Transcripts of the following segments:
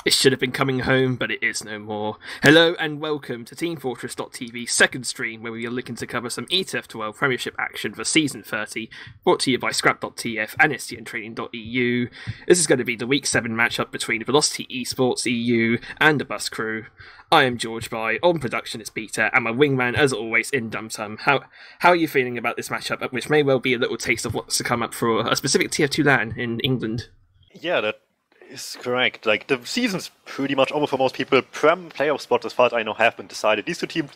It should have been coming home, but it is no more. Hello and welcome to teamfortress.tv's second stream, where we are looking to cover some ETF2L Premiership action for Season 30, brought to you by Scrap.tf and STNtraining.eu. This is going to be the Week 7 matchup between Velocity eSports EU and the Bus Crew. I am Georgebaii, on production is Peter, and my wingman, as always, in DuMmTm. How are you feeling about this matchup, which may well be a little taste of what's to come up for a specific TF2 LAN in England? Yeah, that is correct. Like, the season's pretty much over for most people. Prem playoff spots, as far as I know, have been decided. These two teams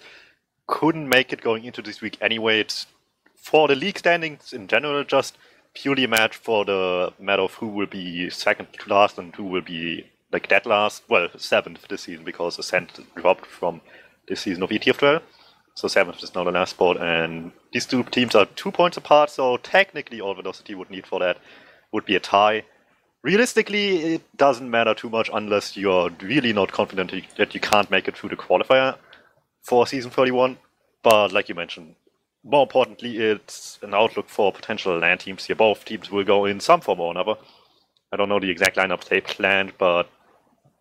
couldn't make it going into this week anyway. It's, for the league standings in general, just purely a match for the matter of who will be second to last and who will be, like, dead last. Well, 7th this season, because Ascent dropped from this season of ETF2L. So 7th is now the last spot, and these two teams are 2 points apart, so technically all Velocity would need for that would be a tie. Realistically, it doesn't matter too much unless you're really not confident that you can't make it through the qualifier for Season 31. But like you mentioned, more importantly, it's an outlook for potential LAN teams here. Both teams will go in some form or another. I don't know the exact lineups they planned, but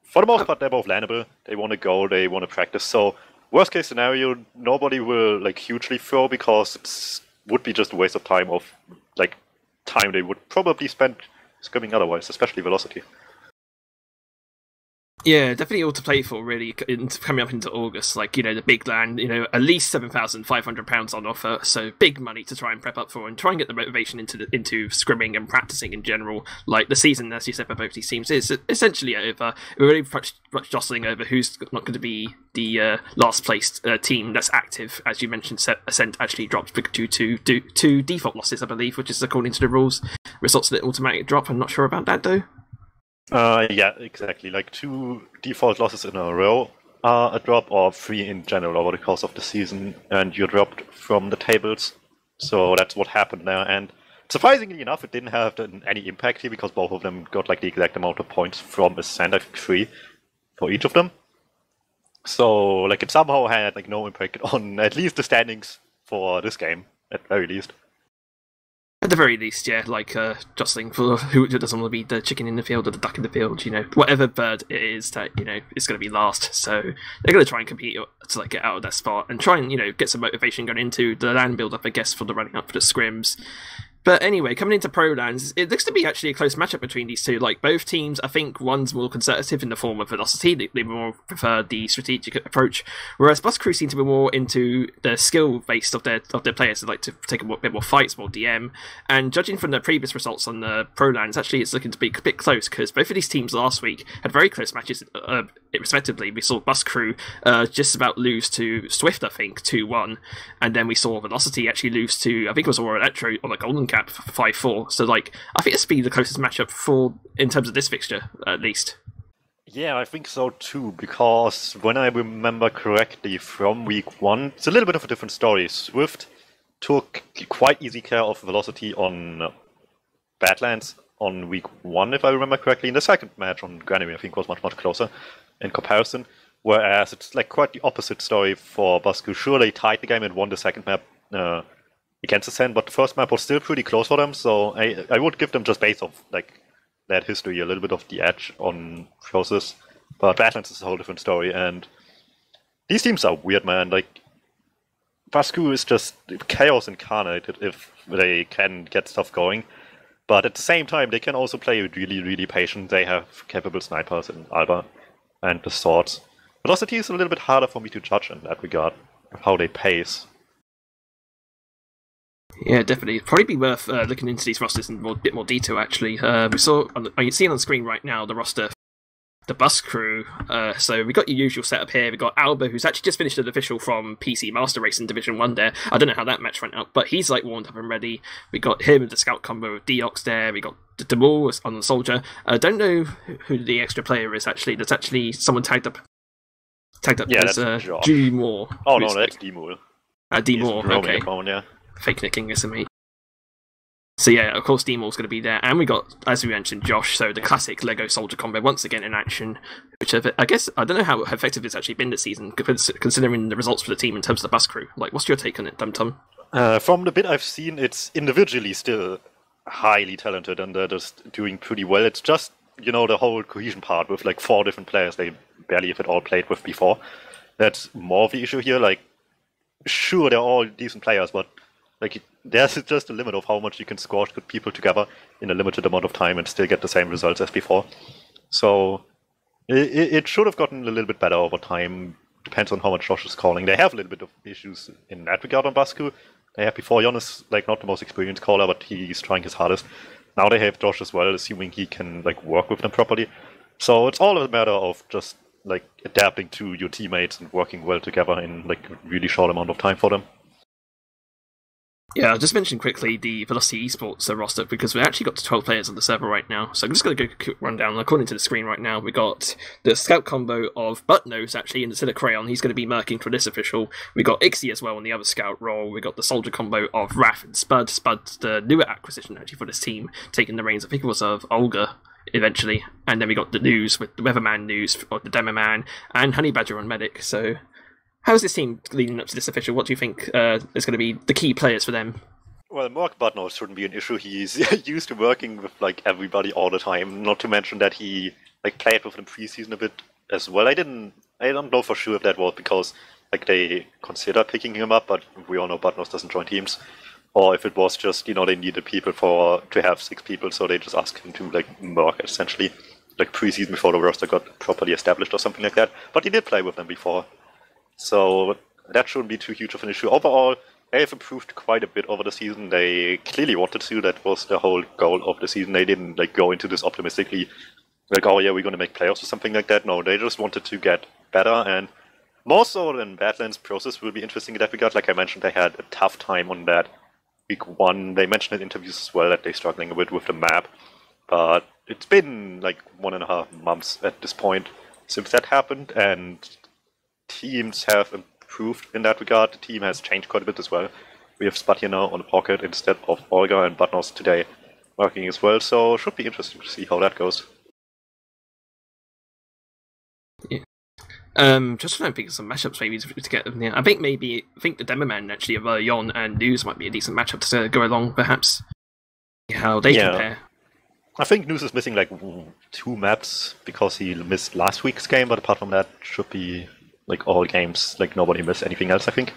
for the most part, they're both landable. They want to go, they want to practice. So worst case scenario, nobody will like hugely throw, because it would be just a waste of time time they would probably spend scrimming otherwise, especially Velocity. Yeah, definitely all to play for, really, coming up into August. Like, the big LAN, at least £7,500 on offer, so big money to try and prep up for and try and get the motivation into scrimming and practicing in general. Like, the season, as you said, for both these teams is essentially over. We're really much jostling over who's not going to be the last placed team that's active. As you mentioned, Ascent actually dropped due to two default losses, I believe, which is according to the rules. Results of the automatic drop. I'm not sure about that, though. Yeah, exactly. Like 2 default losses in a row are a drop, or 3 in general over the course of the season, and you're dropped from the tables. So that's what happened there. And surprisingly enough, it didn't have any impact here, because both of them got like the exact amount of points from Ascent, I think 3 for each of them. So like it somehow had like no impact on at least the standings for this game, at very least. At the very least, yeah, like jostling for who doesn't want to be the chicken in the field or the duck in the field, whatever bird it is that, is going to be last. So they're going to try and compete to like get out of that spot and try and, get some motivation going into the LAN build-up, I guess, for the running up for the scrims. But anyway, coming into Pro LANs, it looks to be actually a close matchup between these two. Like, both teams, I think one's more conservative in the form of Velocity. They more prefer the strategic approach, whereas Bus Crew seem to be more into the skill-based of their players. They like to take a bit more fights, more DM. And judging from the previous results on the Pro LANs, actually it's looking to be a bit close, because both of these teams last week had very close matches, respectively. We saw Bus Crew just about lose to Swift, I think, 2-1. And then we saw Velocity actually lose to, I think it was Aurora Electro on the Golden Cap 5-4. So, like, I think it's be the closest matchup in terms of this fixture, at least. Yeah, I think so too, because when I remember correctly from week 1, it's a little bit of a different story. Swift took quite easy care of Velocity on Badlands on week 1, if I remember correctly. In the second match on Granary, I think was much, much closer in comparison. Whereas it's like quite the opposite story for Bus Crew. Sure, they tied the game and won the second map against Ascent, but the first map was still pretty close for them, so I would give them, just based off like that history, a little bit of the edge on process. But Badlands is a whole different story, and these teams are weird, man. Like, Bus Crew is just chaos incarnate if they can get stuff going, but at the same time they can also play really, really patient. They have capable snipers in Alba and the swords. Velocity is a little bit harder for me to judge in that regard, of how they pace. Yeah, definitely. It'd probably be worth looking into these rosters in a bit more detail, actually. We saw, you can see on the screen right now, the roster, the Bus Crew. So we got your usual setup here. We got Alba, who's actually just finished an official from PC Master Race in Division 1 there. I don't know how that match went out, but he's like warmed up and ready. We got him with the scout combo with Deox there. We got DuMmTm on the soldier. I don't know who the extra player is, actually. There's actually someone tagged up yeah, as G-Moore. Oh, no, that's D-Moore. D-Moore, okay. Phone, yeah. Fake nicking, isn't me? So yeah, of course D-More's going to be there. And we got, as we mentioned, Josh, so the classic Lego Soldier combo once again in action, which I guess, I don't know how effective it's actually been this season, considering the results for the team in terms of the Bus Crew. Like, what's your take on it, DuMmTm? From the bit I've seen, it's individually still highly talented, and they're just doing pretty well. It's just the whole cohesion part with like 4 different players they barely if at all played with before. That's more of the issue here. Like, sure, they're all decent players, but like there's just a limit of how much you can squash good people together in a limited amount of time and still get the same results as before. So it should have gotten a little bit better over time. Depends on how much Josh is calling. They have a little bit of issues in that regard on Basku. They had before Jon is like not the most experienced caller, but he's trying his hardest. Now they have Josh as well, assuming he can like work with them properly. So it's all a matter of just like adapting to your teammates and working well together in like a really short amount of time for them. Yeah, I'll just mention quickly the Velocity eSports roster because we actually got to 12 players on the server right now. So I'm just going to go a quick rundown. According to the screen right now, we got the scout combo of Buttnose actually instead of Crayon. He's going to be merking for this official. We got Ixie as well on the other scout role. We got the soldier combo of Raph and Spud. Spud's the newer acquisition actually for this team, taking the reins, I think it was of Olga eventually. And then we got the news with the Weatherman news of the Demo Man and Honey Badger on Medic. So how's this team leading up to this official? What do you think is going to be the key players for them? Well, Mark Butnose shouldn't be an issue. He's used to working with like everybody all the time. Not to mention that he like played with them preseason a bit as well. I don't know for sure if that was because like they consider picking him up, but we all know Butnose doesn't join teams, or if it was just they needed people to have 6 people, so they just asked him to like work essentially like preseason before the roster got properly established or something like that. But he did play with them before. So that shouldn't be too huge of an issue. Overall, they've improved quite a bit over the season. They clearly wanted to. That was the whole goal of the season. They didn't like go into this optimistically, like, oh yeah, we're going to make playoffs or something like that. No, they just wanted to get better. And more so than Badlands, process will be interesting in that regard. Like I mentioned, they had a tough time on that week 1. They mentioned in interviews as well that they're struggling a bit with the map. But it's been like 1.5 months at this point since that happened. And teams have improved in that regard. The team has changed quite a bit as well. We have Spud here now on the pocket instead of Olga, and Butnose today working as well, so it should be interesting to see how that goes. Yeah. Just trying to think of some matchups maybe to get them. Yeah, I think the Demo Man actually of Jon and News might be a decent matchup to go along, perhaps. How they compare. I think News is missing like 2 maps because he missed last week's game, but apart from that, should be like all games, like nobody missed anything else, I think.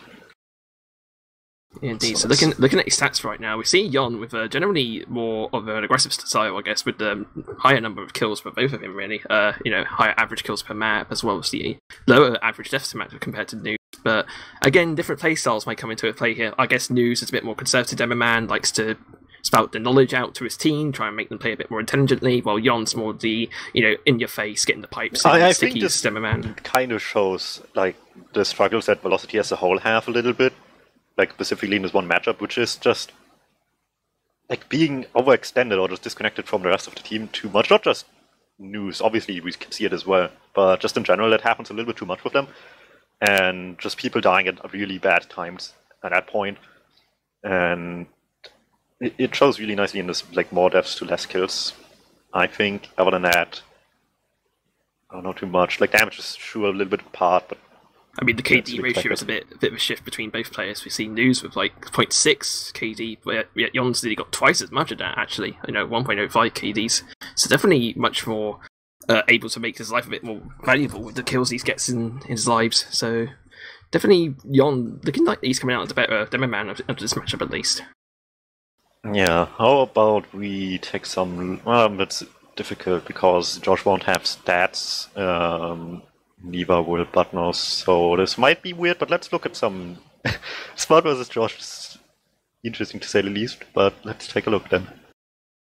Yeah, indeed. So looking at his stats right now, we see Jon with generally more of an aggressive style, I guess, with the higher number of kills for both of them, really. Higher average kills per map, as well as the lower average deaths per map compared to News. But again, different playstyles might come into play here. I guess News is a bit more conservative. Demo Man likes to spout the knowledge out to his team, try and make them play a bit more intelligently, while Jon's more the, in your face, getting the pipes and I sticky think this Demo Man. kind of shows like the struggles that Velocity as a whole have a little bit, like specifically in this one matchup, which is just like being overextended or just disconnected from the rest of the team too much. Not just News, obviously we can see it as well, but just in general it happens a little bit too much with them, and just people dying at really bad times at that point. And it shows really nicely in this, like, more deaths to less kills, I think. Other than that, I don't know too much. Like, damage is sure a little bit apart, but I mean, the KD ratio is a bit of a shift between both players. We've seen News with like 0.6 KD, but yet Jon's really got twice as much of that, actually. 1.05 KDs. So definitely much more able to make his life a bit more valuable with the kills he gets in his lives. So definitely Jon looking like he's coming out as a better Demo Man after this matchup, at least. Yeah, how about we take some... Well, it's difficult because Josh won't have stats. Neither will Butnose, so this might be weird, but let's look at some... Spud versus Josh is interesting to say the least, but let's take a look then.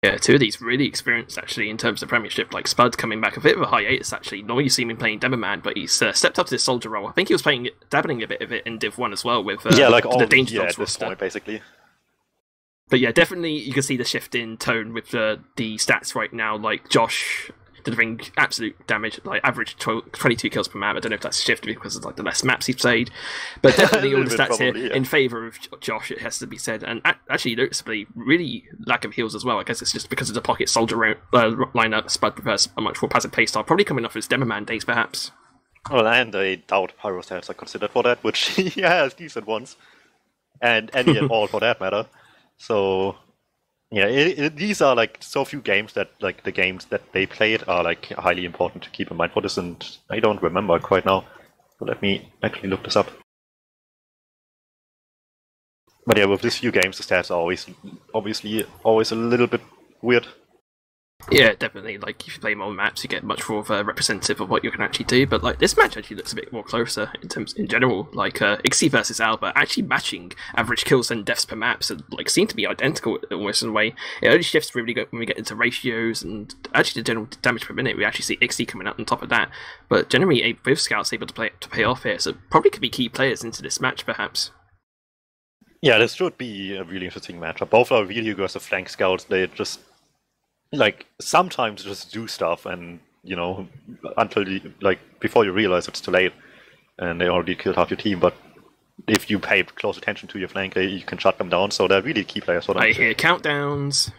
Yeah, 2 of these really experienced, actually, in terms of Premiership. Like, Spud coming back a bit of a hiatus, actually. Normally you see him playing Demo Man, but he's stepped up to this soldier role. I think he was dabbling a bit of it in Div 1 as well with all the Danger at Dogs this roster. point, basically. But yeah, definitely you can see the shift in tone with the stats right now. Like, Josh delivering absolute damage, like average 22 kills per map. I don't know if that's shifted because of like the less maps he's played, but definitely all the stats here in favour of Josh, it has to be said. And actually, noticeably, really lack of heals as well. I guess it's just because of the pocket soldier lineup. Spud prefers a much more passive playstyle, probably coming off his Demo Man days, perhaps. Well, and I doubt Pyro stats are considered for that, which he has decent ones, and any and all for that matter. So Yeah, these are like so few games that like the games that they played are like highly important to keep in mind for this, and I don't remember quite now. So let me actually look this up. But yeah, with these few games, the stats are always, obviously, always a little bit weird. Yeah, definitely. Like, if you play more maps, you get much more of a representative of what you can actually do. But like, this match actually looks a bit more closer in general. Like, Ixie versus Alba actually matching average kills and deaths per map, so like seem to be identical almost in a way. It only shifts really good when we get into ratios and actually the general damage per minute. We actually see Ixie coming out on top of that. But generally, both scouts able to pay off here, so probably could be key players into this match, perhaps. Yeah, this should be a really interesting matchup. Both are really aggressive flank scouts. They just like sometimes just do stuff, and you know, until before you realize it's too late, and they already killed half your team. But if you pay close attention to your flank, you can shut them down. So they're really key players for them. I hear countdowns.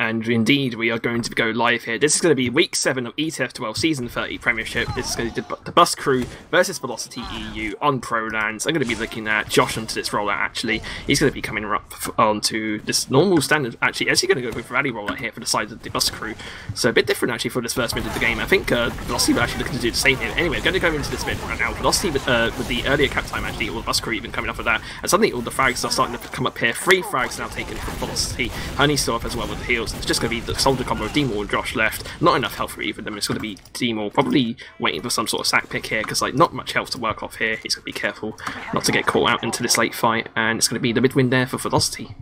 And indeed, we are going to go live here. This is going to be Week 7 of ETF2L Season 30 Premiership. This is going to be the Bus Crew versus Velocity EU on Prolands. I'm going to be looking at Josh onto this rollout, actually. He's going to be coming up onto this normal standard. Actually, going to go with Rally rollout here for the side of the Bus Crew. So a bit different, actually, for this first minute of the game. I think Velocity were actually looking to do the same here. Anyway, going to go into this bit right now. Velocity with the earlier cap time, actually, all the Bus Crew even coming off of that. And suddenly all the frags are starting to come up here. 3 frags now taken from Velocity. Honey still up as well with the heals. It's just going to be the soldier combo of D-Maul and Josh left. Not enough health for either of them. It's going to be D-Maul probably waiting for some sort of sack pick here, because like not much health to work off here. He's going to be careful not to get caught out into this late fight, and it's going to be the mid-win there for Velocity.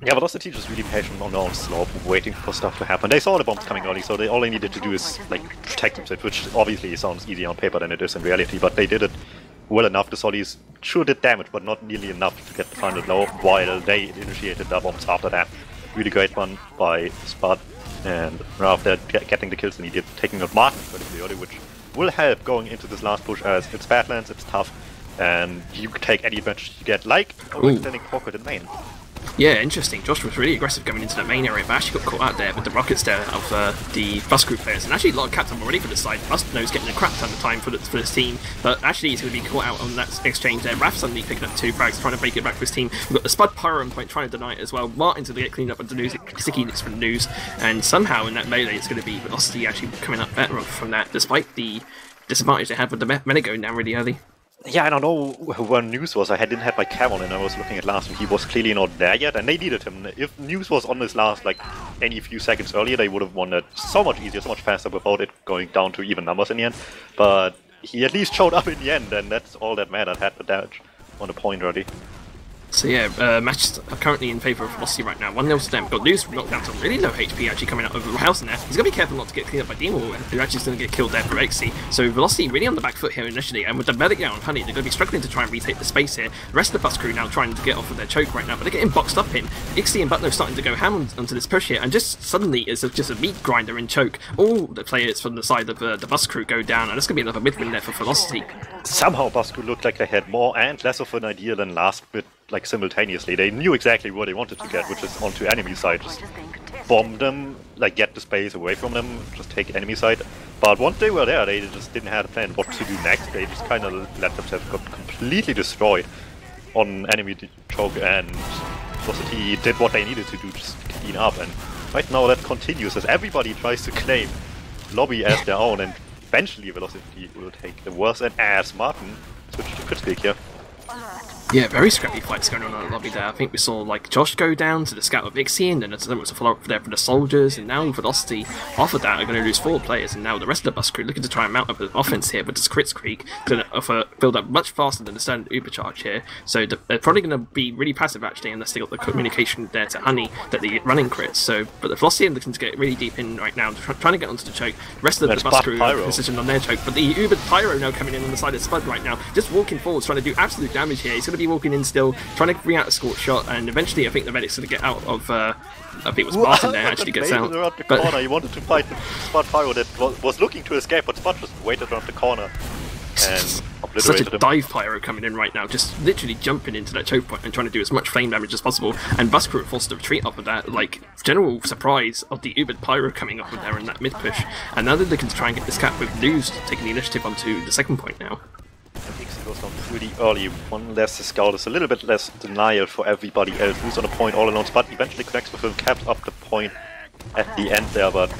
Yeah, Velocity just really patient on their own slope, waiting for stuff to happen. They saw the bombs coming early, so all they needed to do is like protect themselves, which obviously sounds easier on paper than it is in reality, but they did it well enough. The Sollies sure did damage, but not nearly enough to get the final blow, while they initiated their bombs after that. Really great one by Spud. And after getting the kills needed, taking out Mark incredibly early, which will help going into this last push, as it's Badlands, it's tough, and you take any advantage you get, like overextending pocket in main. Yeah, interesting. Josh was really aggressive going into that main area, but actually got caught out there with the rockets there of the Bus Crew players. And actually a lot of captain already for this side. Bus knows getting a crap ton of time for this team, but actually he's going to be caught out on that exchange there. Raph suddenly picking up 2 frags, trying to make it back for his team. We've got the Spud Pyro on point, trying to deny it as well. Martin's going to get cleaned up with the news, sticky nicks from the news, and somehow in that melee it's going to be Velocity actually coming up better from that, despite the disadvantage they had with the meta going down really early. Yeah, I don't know where News was. I didn't have my cam on, and I was looking at last, and he was clearly not there yet, and they needed him. If News was on this last, like, any few seconds earlier, they would have won it so much easier, so much faster without it going down to even numbers in the end. But he at least showed up in the end, and that's all that mattered. Had the damage on the point already. So yeah, matches are currently in favour of Velocity right now. 1-0 to them. Got News from knockdown to really low HP actually coming out of the house in there. He's going to be careful not to get cleaned up by D-Maul, who actually is going to get killed there for Xy. So Velocity really on the back foot here initially, and with the medic down on Honey, they're going to be struggling to try and retake the space here. The rest of the Bus Crew now trying to get off of their choke right now, but they're getting boxed up in. Xy and Butler starting to go ham onto this push here, and just suddenly it's just a meat grinder in choke. All the players from the side of the Bus Crew go down, and it's going to be another mid-win there for Velocity. Somehow Bus Crew looked like they had more and less of an idea than last bit. Like simultaneously, they knew exactly where they wanted to get, which is onto enemy side. Just bomb them, like get the space away from them, just take enemy side. But once they were there, they just didn't have a plan what to do next. They just kind of let themselves get completely destroyed on enemy choke, and Velocity did what they needed to do, just clean up. And right now that continues as everybody tries to claim lobby as their own, and eventually Velocity will take the worst, and as Martin switched to crit here. Yeah, very scrappy fights going on in the lobby there. I think we saw like Josh go down to the scout of Ixie, and then there was a follow-up there for the soldiers, and now Velocity off of that are going to lose 4 players, and now the rest of the Bus Crew looking to try and mount up an offense here with this Crits Creek, going to build up much faster than the standard Uber charge here. So they're probably going to be really passive actually, unless they got the communication there to Honey that they're running crits. So, but the Velocity are looking to get really deep in right now, trying to get onto the choke. The rest of the Bus Crew are positioned on their choke, but the Uber Pyro now coming in on the side of Spud right now, just walking forwards, trying to do absolute damage here. He's going to be walking in still, trying to bring out a scorch shot, and eventually I think the medic's going to get out of I think it was Martin there actually gets out. Around the corner. He wanted to fight the Spud Pyro that was looking to escape, but Spud just waited around the corner and obliterated such a dive Pyro coming in right now, just literally jumping into that choke point and trying to do as much flame damage as possible, and Bus Crew are forced to retreat off of that, like, general surprise of the Ubered Pyro coming up with there in that mid push, and now they're looking to try and get this cap with News taking the initiative onto the second point now. goes down pretty early. One less scout is a little bit less denial for everybody else. Who's on the point all alone. Spud eventually connects with him, caps up the point at the end there, but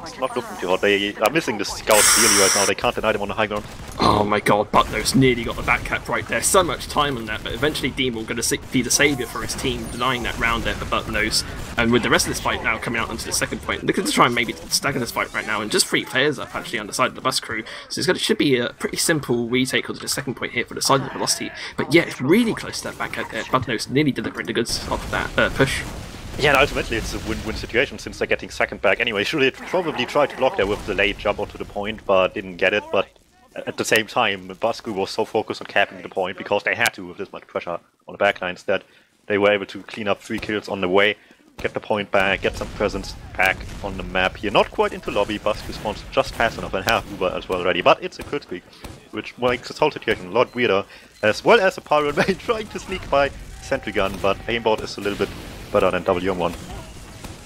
it's not looking too hot. They are missing the scout really right now. They can't deny them on the high ground. Oh my god, Butnos nearly got the back cap right there. So much time on that, but eventually DuMmTm going to be the saviour for his team, denying that round there for Butnos. And with the rest of this fight now coming out onto the second point, looking to try and maybe stagger this fight right now, and just 3 players up actually on the side of the bus crew. So should be a pretty simple retake onto the second point here for the side of the Velocity. But yeah, it's really close to that back out there. Butnos nearly delivering the goods off of that push. Yeah, and ultimately it's a win-win situation since they're getting second back anyway. Should have probably tried to block there with the late jump onto the point, but didn't get it. But at the same time, Basku was so focused on capping the point because they had to with this much pressure on the backlines that they were able to clean up 3 kills on the way, get the point back, get some presence back on the map here. Not quite into lobby, Basku spawns just fast enough and have Uber as well already, but it's a crit streak, which makes this whole situation a lot weirder, as well as a Pyro main trying to sneak by Sentry Gun, but aimbot is a little bit better than WM1.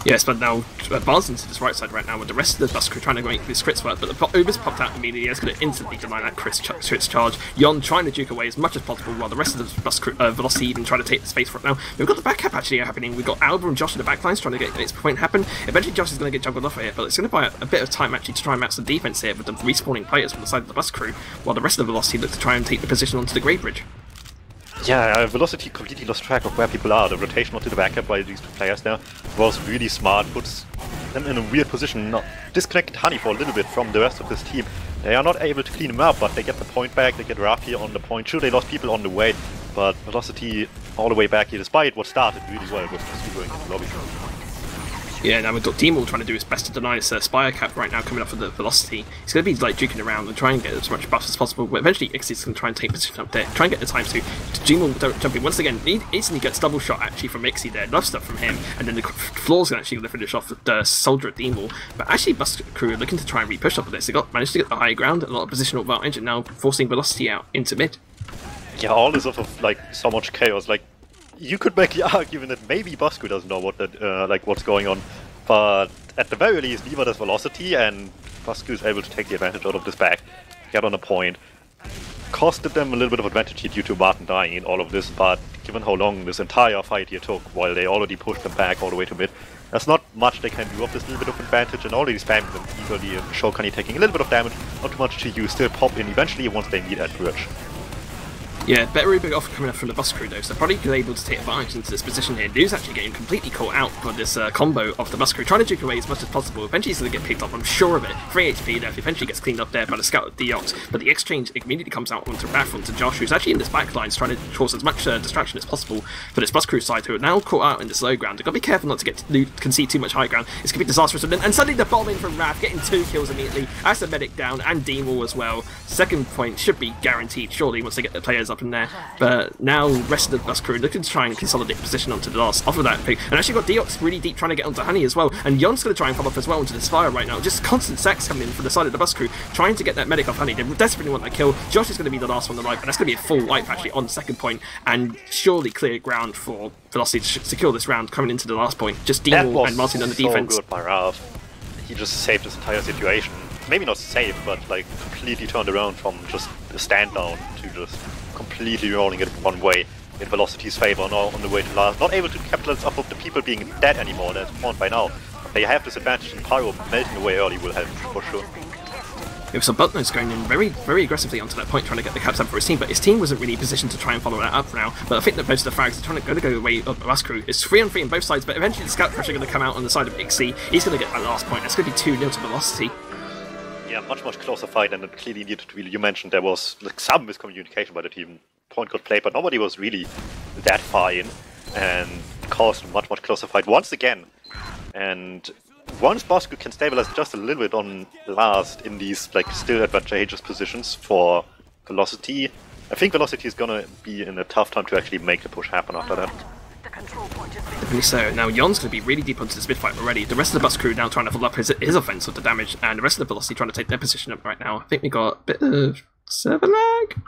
Yes, but now advancing to this right side right now with the rest of the bus crew trying to make these crits work, but the Uber's popped out immediately. It's going to instantly deny that crits charge. Yon trying to juke away as much as possible while the rest of the bus crew, Velocity even trying to take the space for it now. We've got the back cap actually happening. We've got Alba and Josh in the back lines trying to get its point happen. Eventually Josh is going to get juggled off here, but it's going to buy a bit of time actually to try and match the defense here with the respawning players from the side of the bus crew, while the rest of the Velocity look to try and take the position onto the Grey Bridge. Yeah, Velocity completely lost track of where people are. The rotation onto the backup by these 2 players there was really smart, puts them in a weird position, not disconnected Honey for a little bit from the rest of this team. They are not able to clean him up, but they get the point back, they get Raph here on the point. Sure, they lost people on the way, but Velocity all the way back here, despite what started really well with the going into the lobby. Yeah, now we've got DuMmTm trying to do his best to deny this Spire cap right now coming up for the Velocity. He's going to be like juking around and try and get as much buff as possible, but eventually Ixie's going to try and take position up there, try and get the time to. DuMmTm jumping once again, he instantly gets double shot actually from Ixie there, love stuff from him, and then the floor's going to actually finish off the soldier at DuMmTm. But actually Bus Crew are looking to try and re-push up of this. They managed to get the high ground, a lot of positional advantage, and now forcing Velocity out into mid. Yeah, all this off of like so much chaos. Like you could make the argument that maybe Basku doesn't know what that what's going on. But at the very least, leave it as Velocity, and Basku is able to take the advantage out of this back, get on a point. Costed them a little bit of advantage here due to Martin dying in all of this, but given how long this entire fight here took, while they already pushed them back all the way to mid, there's not much they can do of this little bit of advantage, and already spamming them eagerly, and Shokan taking a little bit of damage, not too much to use, still pop in eventually once they meet at bridge. Yeah, better big offer coming up from the bus crew though, so probably able to take advantage into this position here. Dude's actually getting completely caught out for this combo of the bus crew, trying to juke away as much as possible. Eventually he's going to get picked up, I'm sure of it. 3 HP there, eventually gets cleaned up there by the scout of Deox, but the exchange immediately comes out onto Raph, onto Josh, who's actually in this back line, trying to cause as much distraction as possible for this bus crew side, who are now caught out in this low ground. They've got to be careful not to get concede too much high ground. It's going to be disastrous, and suddenly the bomb in from Raph, getting 2 kills immediately. That's the medic down, and DuMmTm as well. Second point should be guaranteed, surely, once they get the players up in there. But now rest of the bus crew looking to try and consolidate position onto the last off of that pick. And actually got Deox really deep trying to get onto Honey as well. And Yon's going to try and follow up as well into this fire right now. Just constant sacks coming in from the side of the bus crew, trying to get that medic off Honey. They desperately want that kill. Josh is going to be the last one alive, and that's going to be a full wipe actually on the second point, and surely clear ground for Velocity to secure this round coming into the last point. Just DuMmTm and Martin on the defense. Good by Raph. He just saved this entire situation. Maybe not saved, but like completely turned around from just a stand down to just completely rolling it one way in Velocity's favor now on the way to last. Not able to capitalize off of the people being dead anymore, that's point by now. But they have this advantage, and Pyro melting away early will help for sure. Yeah, so Butnos going in very, very aggressively onto that point, trying to get the caps up for his team, but his team wasn't really positioned to try and follow that up now. But I think that most of the frags are trying to go away of the last crew. It's 3-on-3 on both sides, but eventually the scout pressure going to come out on the side of Ixie. He's going to get that last point. That's going to be 2-0 to Velocity. Yeah, much closer fight than it clearly needed to be. You mentioned there was like some miscommunication by the team. Point got played, but nobody was really that far in, and caused a much closer fight once again. And once Basku can stabilize just a little bit on last in these like still advantageous positions for Velocity, I think Velocity is gonna be in a tough time to actually make the push happen after that. Definitely so. Now Yon's going to be really deep onto this mid fight already. The rest of the bus crew now trying to follow up his offense with the damage, and the rest of the Velocity trying to take their position up right now. I think we got a bit of server lag.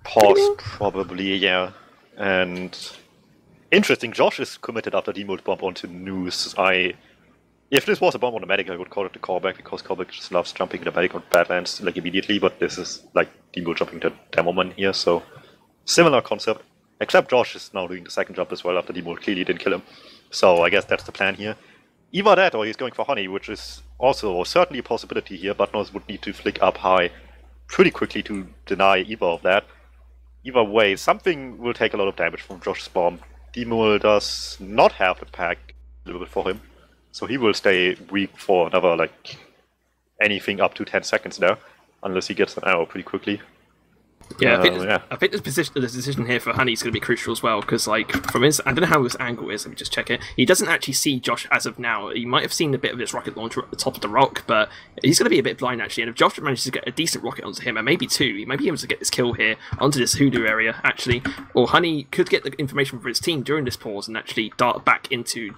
Pause, probably, yeah. And interesting, Josh is committed after DuMmTm's bomb onto News. If this was a bomb on the medic, I would call it the callback, because callback just loves jumping the medic on Badlands like immediately, but this is like DuMmTm jumping the demo man here, so Similar concept, except Josh is now doing the second jump as well after DuMmTm clearly didn't kill him. So I guess that's the plan here. Either that or he's going for Honey, which is also certainly a possibility here. Badlands would need to flick up high pretty quickly to deny either of that. Either way, something will take a lot of damage from Josh's bomb. DuMmTm does not have the pack available for him, so he will stay weak for another, like, anything up to 10 seconds there, unless he gets an arrow pretty quickly. Yeah, I think the decision here for Honey is going to be crucial as well, because like from his, I don't know how his angle is. Let me just check it. He doesn't actually see Josh as of now. He might have seen a bit of his rocket launcher at the top of the rock, but he's going to be a bit blind actually. And if Josh manages to get a decent rocket onto him, and maybe two, he might be able to get this kill here onto this hoodoo area actually. Or Honey could get the information for his team during this pause and actually dart back into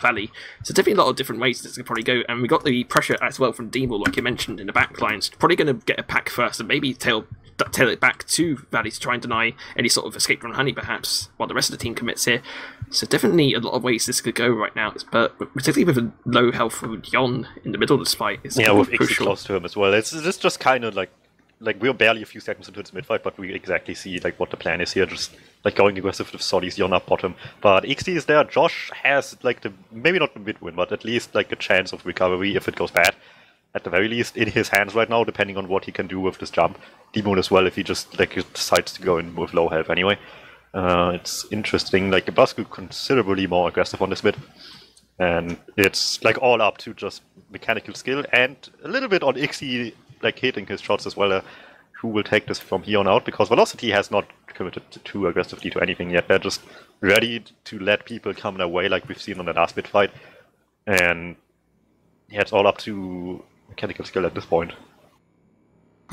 Valley. So definitely a lot of different ways this could probably go. And we got the pressure as well from DuMmTm, like you mentioned in the back lines. Probably going to get a pack first and maybe tail it back to Valley to try and deny any sort of escape from Honey, perhaps, while the rest of the team commits here. So definitely a lot of ways this could go right now, but particularly with a low health with Yon in the middle of this fight, is with Ixi crucial. Close to him as well. It's just kind of like we're barely a few seconds into this mid-fight, but we exactly see like what the plan is here, just like going aggressive with Solly's Yon up bottom. But Ixi is there, Josh has like maybe not the mid-win, but at least like a chance of recovery if it goes bad. At the very least, in his hands right now, depending on what he can do with this jump. DuMmTm as well, if he just like decides to go in with low health anyway. It's interesting. Like Basku considerably more aggressive on this bit, and it's like all up to just mechanical skill and a little bit on Ixi like hitting his shots as well. Who will take this from here on out? Because Velocity has not committed too aggressively to anything yet. They're just ready to let people come their way, like we've seen on the last bit fight, and yeah, it's all up to mechanical skill at this point.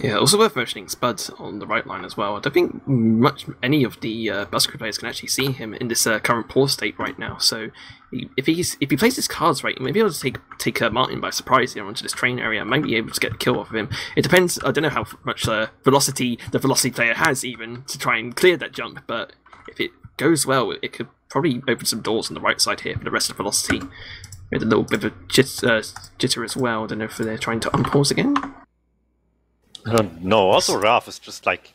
Yeah, also worth mentioning Spud on the right line as well. I don't think any of the Busker players can actually see him in this current pause state right now. So if he plays his cards right, he may be able to take Martin by surprise here onto this train area. Might be able to get a kill off of him. It depends. I don't know how much velocity the Velocity player has even to try and clear that jump. But if it goes well, it could probably open some doors on the right side here for the rest of Velocity. With a little bit of a jitter as well. I don't know if they're trying to unpause again. I don't know. Also, Raf is just like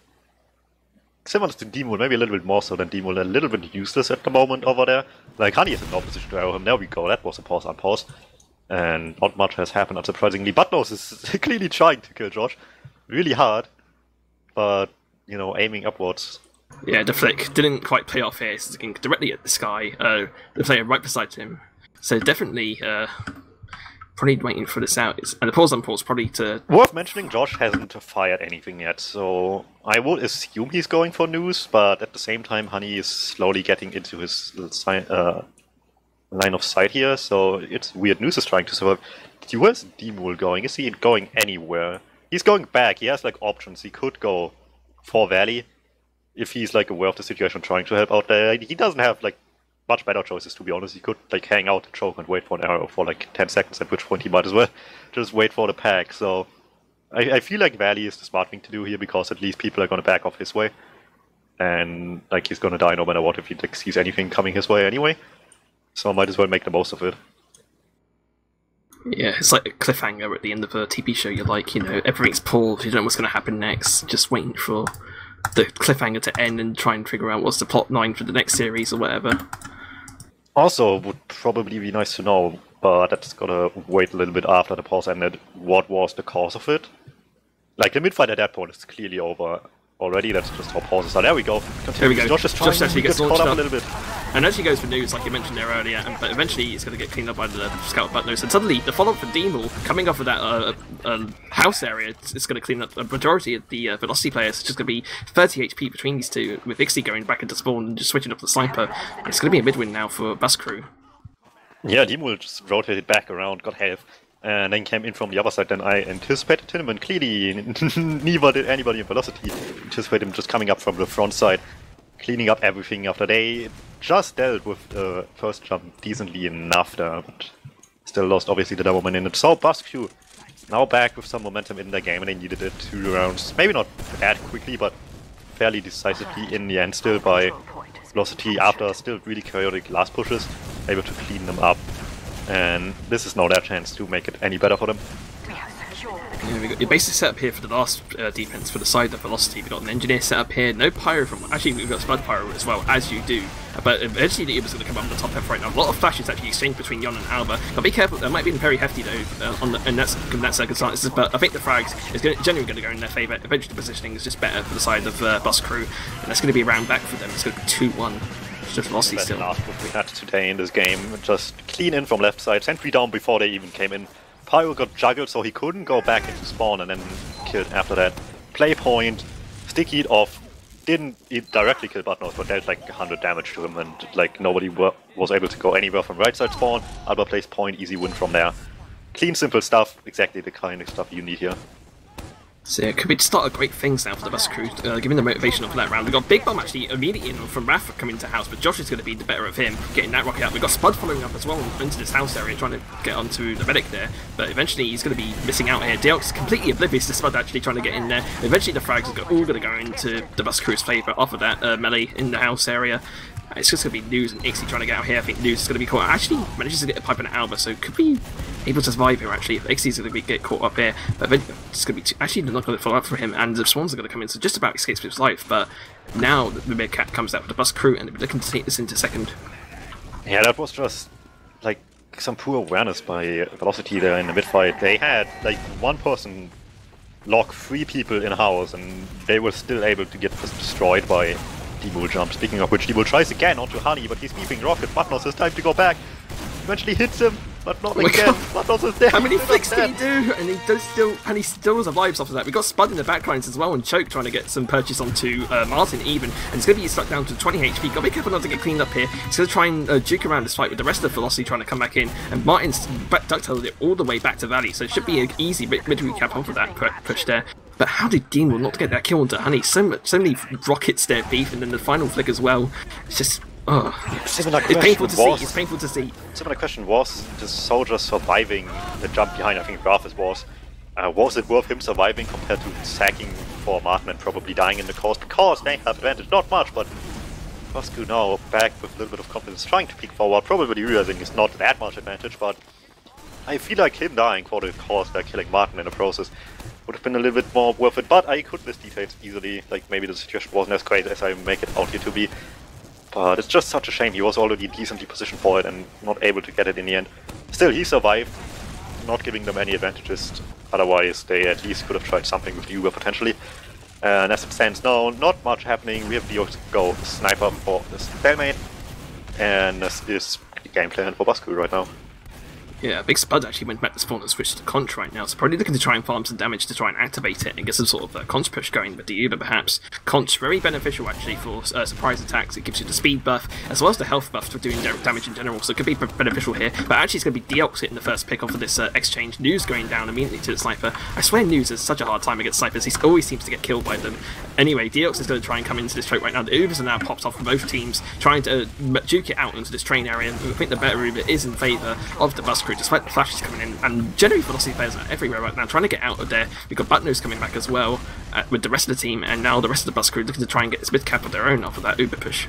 similar to DuMmTm, maybe a little bit more so than DuMmTm, a little bit useless at the moment over there. Like Honey is in no position to arrow him. There we go. That was a pause, unpause, and not much has happened. Unsurprisingly, Badlands is clearly trying to kill George, really hard, but you know, aiming upwards. Yeah, the flick didn't quite pay off here. It's looking directly at this guy, the player right beside him. So definitely, probably waiting for this out. And the pause unpause probably to... Worth mentioning, Josh hasn't fired anything yet, so I would assume he's going for news, but at the same time, Honey is slowly getting into his line of sight here, so it's weird. News is trying to survive. Where's DuMmTm going? Is he going anywhere? He's going back. He has like options. He could go for Valley if he's like aware of the situation, trying to help out there. He doesn't have like much better choices, to be honest. He could like hang out the choke and wait for an arrow for like 10 seconds, at which point he might as well just wait for the pack. So I feel like Valley is the smart thing to do here, because at least people are going to back off his way, and like he's going to die no matter what if he like, sees anything coming his way anyway. So I might as well make the most of it. Yeah, it's like a cliffhanger at the end of a TV show. You're like, you know, everything's paused, you don't know what's going to happen next, just waiting for the cliffhanger to end and try and figure out what's the plot line for the next series or whatever. Also, would probably be nice to know, but that's gonna wait a little bit after the pause ended, what was the cause of it. Like, the mid-fight at that point is clearly over already. That's just how pauses are. There we go. There we go. Josh is trying Josh actually gets caught launched up up a little bit. And actually goes for news, like you mentioned there earlier, but eventually it's going to get cleaned up by the scout Badlands. And suddenly, the follow-up for DuMmTm, coming off of that house area, it's going to clean up a majority of the Velocity players. It's just going to be 30 HP between these two, with Ixi going back into spawn and just switching up the sniper. It's going to be a mid-win now for Bus Crew. Yeah, DuMmTm just rotated back around, got health, and then came in from the other side than I anticipated him, and clearly neither did anybody in Velocity anticipate him just coming up from the front side, cleaning up everything after they just dealt with the first jump decently enough there, but still lost obviously the double in it. So Basque now back with some momentum in the game, and they needed it 2 rounds, maybe not that quickly, but fairly decisively in the end still by Velocity after still really chaotic last pushes, able to clean them up. And this is now their chance to make it any better for them. Yeah, we got your basic setup here for the last defense for the side of Velocity. We got an engineer set up here, no pyro from. Actually, we've got Spud pyro as well, as you do. But eventually, the Uber's going to come up on the top left right now. A lot of flashes actually exchanged between Yon and Alba. But be careful, that might be very hefty though in that circumstances. But I think the frags is generally going to go in their favour. Eventually, the positioning is just better for the side of Bus Crew, and that's going to be a round back for them. It's going to be 2-1. It's just Velocity still. Last move we had today in this game, just clean in from left side, sentry down before they even came in. Pyro got juggled, so he couldn't go back into spawn and then killed after that. Play point, stick heat off, didn't directly kill Badlands, but dealt like 100 damage to him, and like nobody was able to go anywhere from right side spawn. Alba plays point, easy win from there. Clean, simple stuff, exactly the kind of stuff you need here. So yeah, could be start great things now for the Bus Crew, giving the motivation of that round. We've got Big Bomb actually immediately in from Raph coming to house, but Josh is going to be the better of him, getting that rocket out. We've got Spud following up as well into this house area, trying to get onto the medic there, but eventually he's going to be missing out here. Deox is completely oblivious to Spud actually trying to get in there. Eventually the frags are all going to go into the Bus Crew's favour off of that melee in the house area. It's just going to be News and Ixie trying to get out here. I think News is going to be caught. Actually manages to get a pipe on Alba, so could be able to survive here actually. Ixie's going to get caught up here, but it's going to be actually not going to follow up for him, and the Swans are going to come in, so just about escapes his life. But now the mid cap comes out with the Bus Crew, and they're looking to take this into second. Yeah, that was just like some poor awareness by Velocity there in the mid fight. They had like one person lock 3 people in a house, and they were still able to get destroyed by DuMmTm. Speaking of which, DuMmTm tries again onto Honey, but he's beeping rocket. Badlands has time to go back. Eventually hits him, but not again. Badlands is dead. How many flicks can he do? And he still survives after that. We got Spud in the backlines as well, and Choke trying to get some purchase onto Martin even, and it's going to be stuck down to 20 HP. Got to be careful not to get cleaned up here. He's going to try and juke around this fight with the rest of Velocity trying to come back in, and Martin's ducktailed it all the way back to Valley, so it should be an easy mid recap off of that push there. But how did Dean not get that kill onto Honey? So many rockets there, beef, and then the final flick as well. It's just, it's painful to see. It's painful to see. Similar question: was the soldier surviving the jump behind? I think Grafis was it worth him surviving compared to sacking for Martin and probably dying in the course? Because they have advantage, not much, but Vasco now back with a little bit of confidence, trying to peek forward. Probably realizing it's not that much advantage, but I feel like him dying for the course by killing Martin in the process would have been a little bit more worth it, but I could miss details easily. Like, maybe the situation wasn't as great as I make it out here to be. But it's just such a shame. He was already decently positioned for it and not able to get it in the end. Still, he survived, not giving them any advantages. Otherwise, they at least could have tried something with the Uber potentially. And as it stands now, not much happening. We have the go sniper for the stalemate. And this is the game plan for Basku right now. Yeah, Big Spud actually went back to spawn and switched to Conch right now, so probably looking to try and farm some damage to try and activate it and get some sort of Conch push going with the Uber perhaps. Conch, very beneficial actually for surprise attacks. It gives you the speed buff as well as the health buff for doing damage in general, so it could be beneficial here. But actually it's going to be Deox hitting the first pick off of this exchange. News going down immediately to the Sniper. I swear News has such a hard time against Snipers, he always seems to get killed by them. Anyway, Deox is going to try and come into this choke right now. The Ubers are now popped off from both teams, trying to juke it out into this train area. I think the better Uber is in favour of the Bus Crew, despite the flashes coming in, and generally Velocity players are everywhere right now, trying to get out of there. We've got Buttnose coming back as well with the rest of the team, and now the rest of the Bus Crew looking to try and get this mid cap of their own off of that Uber push.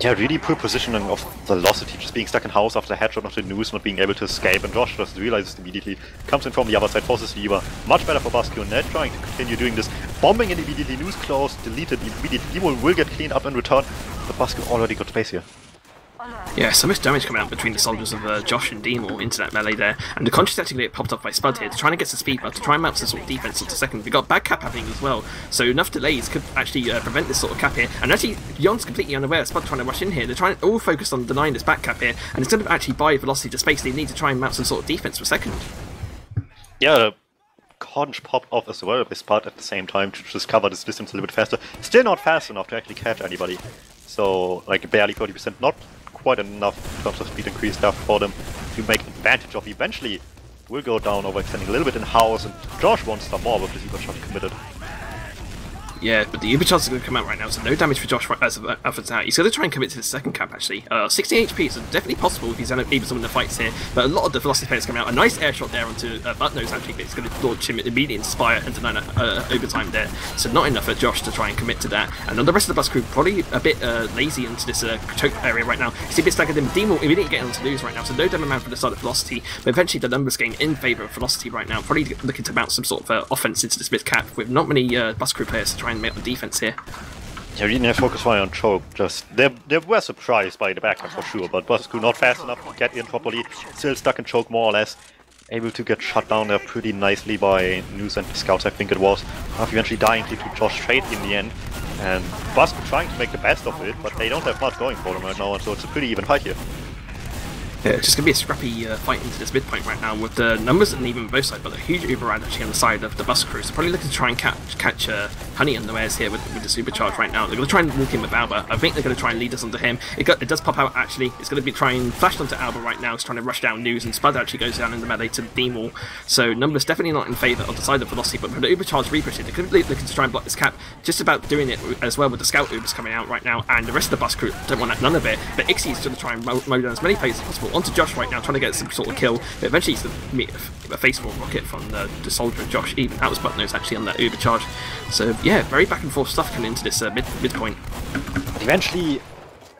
Yeah, really poor positioning of Velocity, just being stuck in house after the headshot of the News, not being able to escape, and Josh just realizes immediately, comes in from the other side, forces the Uber. Much better for Basku, and they're trying to continue doing this. Bombing in immediately, News close, deleted immediately. Demo will get cleaned up in return, but Basku already got space here. Yeah, so much damage coming out between the soldiers of Josh and Demor into that melee there, and the Conscious actually get popped off by Spud here to try and get some speed buff, to try and mount some sort of defense into second. We got bad cap happening as well, so enough delays could actually prevent this sort of cap here, and actually Yon's completely unaware. Spud trying to rush in here, they're trying all focused on denying this back cap here, and instead of actually buy Velocity the space they need to try and mount some sort of defense for second. Yeah, the Conch popped off as well by Spud at the same time to just cover this distance a little bit faster. Still not fast enough to actually catch anybody, so like barely 40%, not quite enough in terms of speed increase stuff for them to make advantage of. Eventually will go down, overextending a little bit in house, and Josh wants some more with this Uber shot committed. Yeah, but the Ubercharge is going to come out right now, so no damage for Josh as of now. He's going to try and commit to the second cap, actually. 60 HP, so definitely possible if he's able to win the fights here. But a lot of the Velocity players coming out. A nice air shot there onto Buttnose, actually, but it's going to launch him immediately Inspire and deny overtime there. So not enough for Josh to try and commit to that. And then the rest of the bus crew probably a bit lazy into this choke area right now. You see a bit staggered in. Demon immediately getting on to lose right now, so no demo man for the side of Velocity. But eventually the numbers game in favour of Velocity right now. Probably looking to mount some sort of offense into this mid cap with not many bus crew players to try and make the defense here. Yeah, really focus fire on choke. Just they were surprised by the backup for sure, but Bosku not fast enough to get in properly. Still stuck in choke more or less. Able to get shut down there pretty nicely by News and the Scouts, I think it was. Eventually dying to Josh Trade in the end. And Bosku trying to make the best of it, but they don't have much going for them right now, so it's a pretty even fight here. Yeah, it's just going to be a scrappy fight into this midpoint right now with the numbers and even both sides, but a huge Uber ride actually on the side of the bus crew. So probably looking to try and catch Honey unawares here with this Ubercharge right now. They're going to try and walk in with Alba. I think they're going to try and lead us onto him. It does pop out actually. It's going to be trying flashed onto Alba right now. It's trying to rush down News, and Spud actually goes down in the melee to Demol. So numbers definitely not in favour of the side of Velocity, but for the Ubercharge repush, they're going to be looking to try and block this cap. Just about doing it as well with the Scout Ubers coming out right now, and the rest of the bus crew don't want none of it. But Ixie's going to try and mow down as many players as possible onto Josh right now, trying to get some sort of kill, but eventually he's going to meet a face-full rocket from the soldier and Josh. Even that was Buttnose actually on that Ubercharge. So yeah, very back and forth stuff coming into this midpoint. Eventually,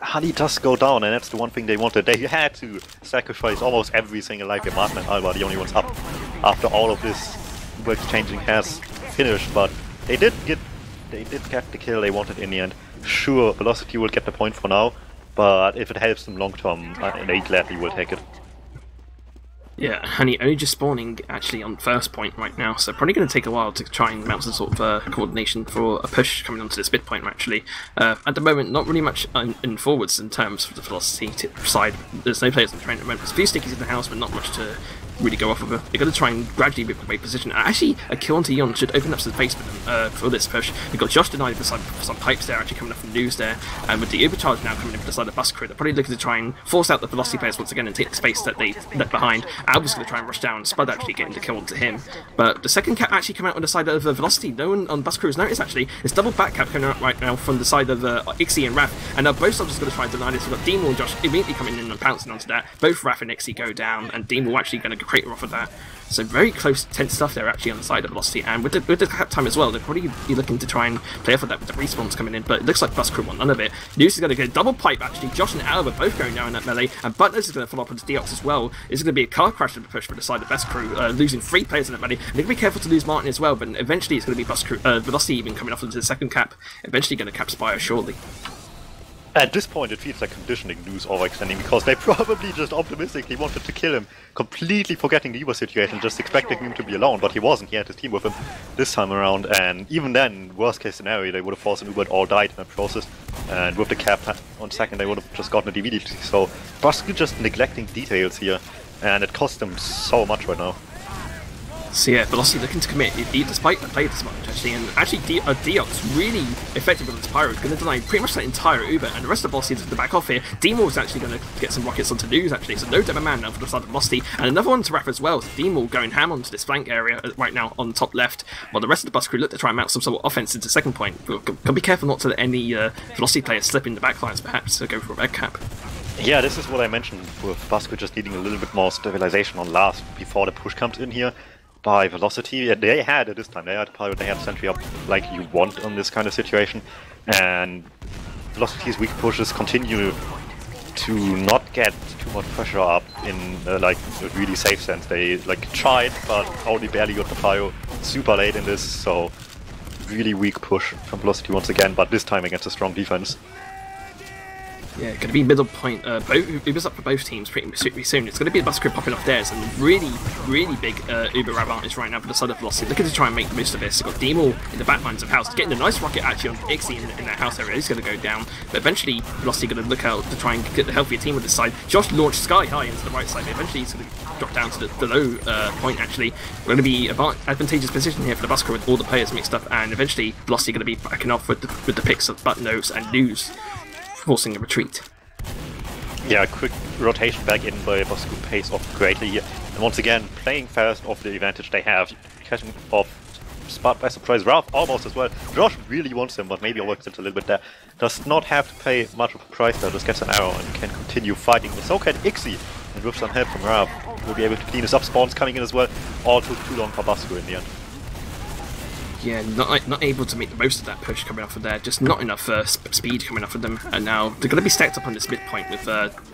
Honey does go down, and that's the one thing they wanted. They had to sacrifice almost every single life. Martin and Alba, the only ones up after all of this exchanging has finished, but they did get the kill they wanted in the end. Sure, Velocity will get the point for now, but if it helps them long term, they gladly will take it. Yeah, Honey only just spawning actually on first point right now, so probably going to take a while to try and mount some sort of coordination for a push coming onto this mid point actually. At the moment, not really much in forwards in terms of the Velocity side. There's no players in the train at the moment. There's a few stickies in the house, but not much to really go off of it. They're going to try and gradually move away position. Actually, a kill onto Yon should open up some space for them for this push. We've got Josh denied for some pipes there, actually coming up from News there, and with the Ubercharge now coming in for the side of the bus crew, they're probably looking to try and force out the Velocity players once again and take the space that they left behind. Alba's going to try and rush down, Spud actually getting the kill onto him. But the second cap actually come out on the side of Velocity. No one on bus crew has noticed actually. It's double back cap coming out right now from the side of Ixie and Raph, and now both sides are going to try and deny this. We've got Demol and Josh immediately coming in and pouncing onto that. Both Raph and Ixie go down, and Demol actually going to crater off of that. So very close, tense stuff there actually on the side of Velocity, and with the cap time as well, they'll probably be looking to try and play for that with the respawns coming in, but it looks like bus crew want none of it. News is going to get a double pipe actually. Josh and Alba both going down in that melee, and Buttnose is going to follow up onto Deox as well. It's going to be a car crash to the push for the side of bus crew, losing 3 players in that melee. And they're going to be careful to lose Martin as well, but eventually it's going to be bus crew, Velocity even coming off into the second cap, eventually going to cap Spire surely. At this point, it feels like conditioning News overextending, because they probably just optimistically wanted to kill him, completely forgetting the Uber situation, just expecting him to be alone, but he wasn't. He had his team with him this time around, and even then, worst case scenario, they would have forced an Uber and all died in that process, and with the cap on second, they would have just gotten a DVD. So, Bosku just neglecting details here, and it cost them so much right now. So yeah, Velocity looking to commit, despite the play this much actually, and actually Deox really effective with his pyro, going to deny pretty much that entire Uber, and the rest of Velocity is going to back off here. Demol is actually going to get some rockets onto News actually, so no demo man now for the side of Velocity, and another one to wrap as well. So Demol going ham onto this flank area right now on the top left, while the rest of the bus crew look to try and mount some sort of offense into second point. Gotta be careful not to let any Velocity players slip in the backlines perhaps to go for a red cap. Yeah, this is what I mentioned with Bosku just needing a little bit more stabilization on last before the push comes in here. By Velocity, they had it this time. They had Pyro, they had Sentry up like you want on this kind of situation, and Velocity's weak pushes continue to not get too much pressure up in like a really safe sense. They like tried, but only barely got the Pyro super late in this, so really weak push from Velocity once again, but this time against a strong defense. Yeah, going to be middle point. Uber's up for both teams pretty soon. It's going to be a bus crew popping off theirs, and really big Uber advantage right now for the side of Velocity. Looking to try and make the most of this. They've got Demol in the backlines of house, getting a nice rocket actually on Ixie in that house area. He's going to go down, but eventually Velocity going to look out to try and get the healthier team with this side. Josh launched sky high into the right side, but eventually he's going to drop down to the low point actually. Going to be advantageous position here for the bus crew with all the players mixed up, and eventually Velocity going to be backing off with the picks of Buttnose and News, forcing a retreat. Yeah, quick rotation back in by Bosku pays off greatly here. And once again, playing fast off the advantage they have, catching off Spot by surprise. Ralph almost as well. Josh really wants him, but maybe overworks it a little bit there. Does not have to pay much of a price there, just gets an arrow and can continue fighting. But so can Ixie, and with some help from Ralph, will be able to clean this up. Spawns coming in as well. All took too long for Basco in the end. Yeah, not able to make the most of that push coming off of there. Just not enough speed coming off of them. And now they're going to be stacked up on this midpoint with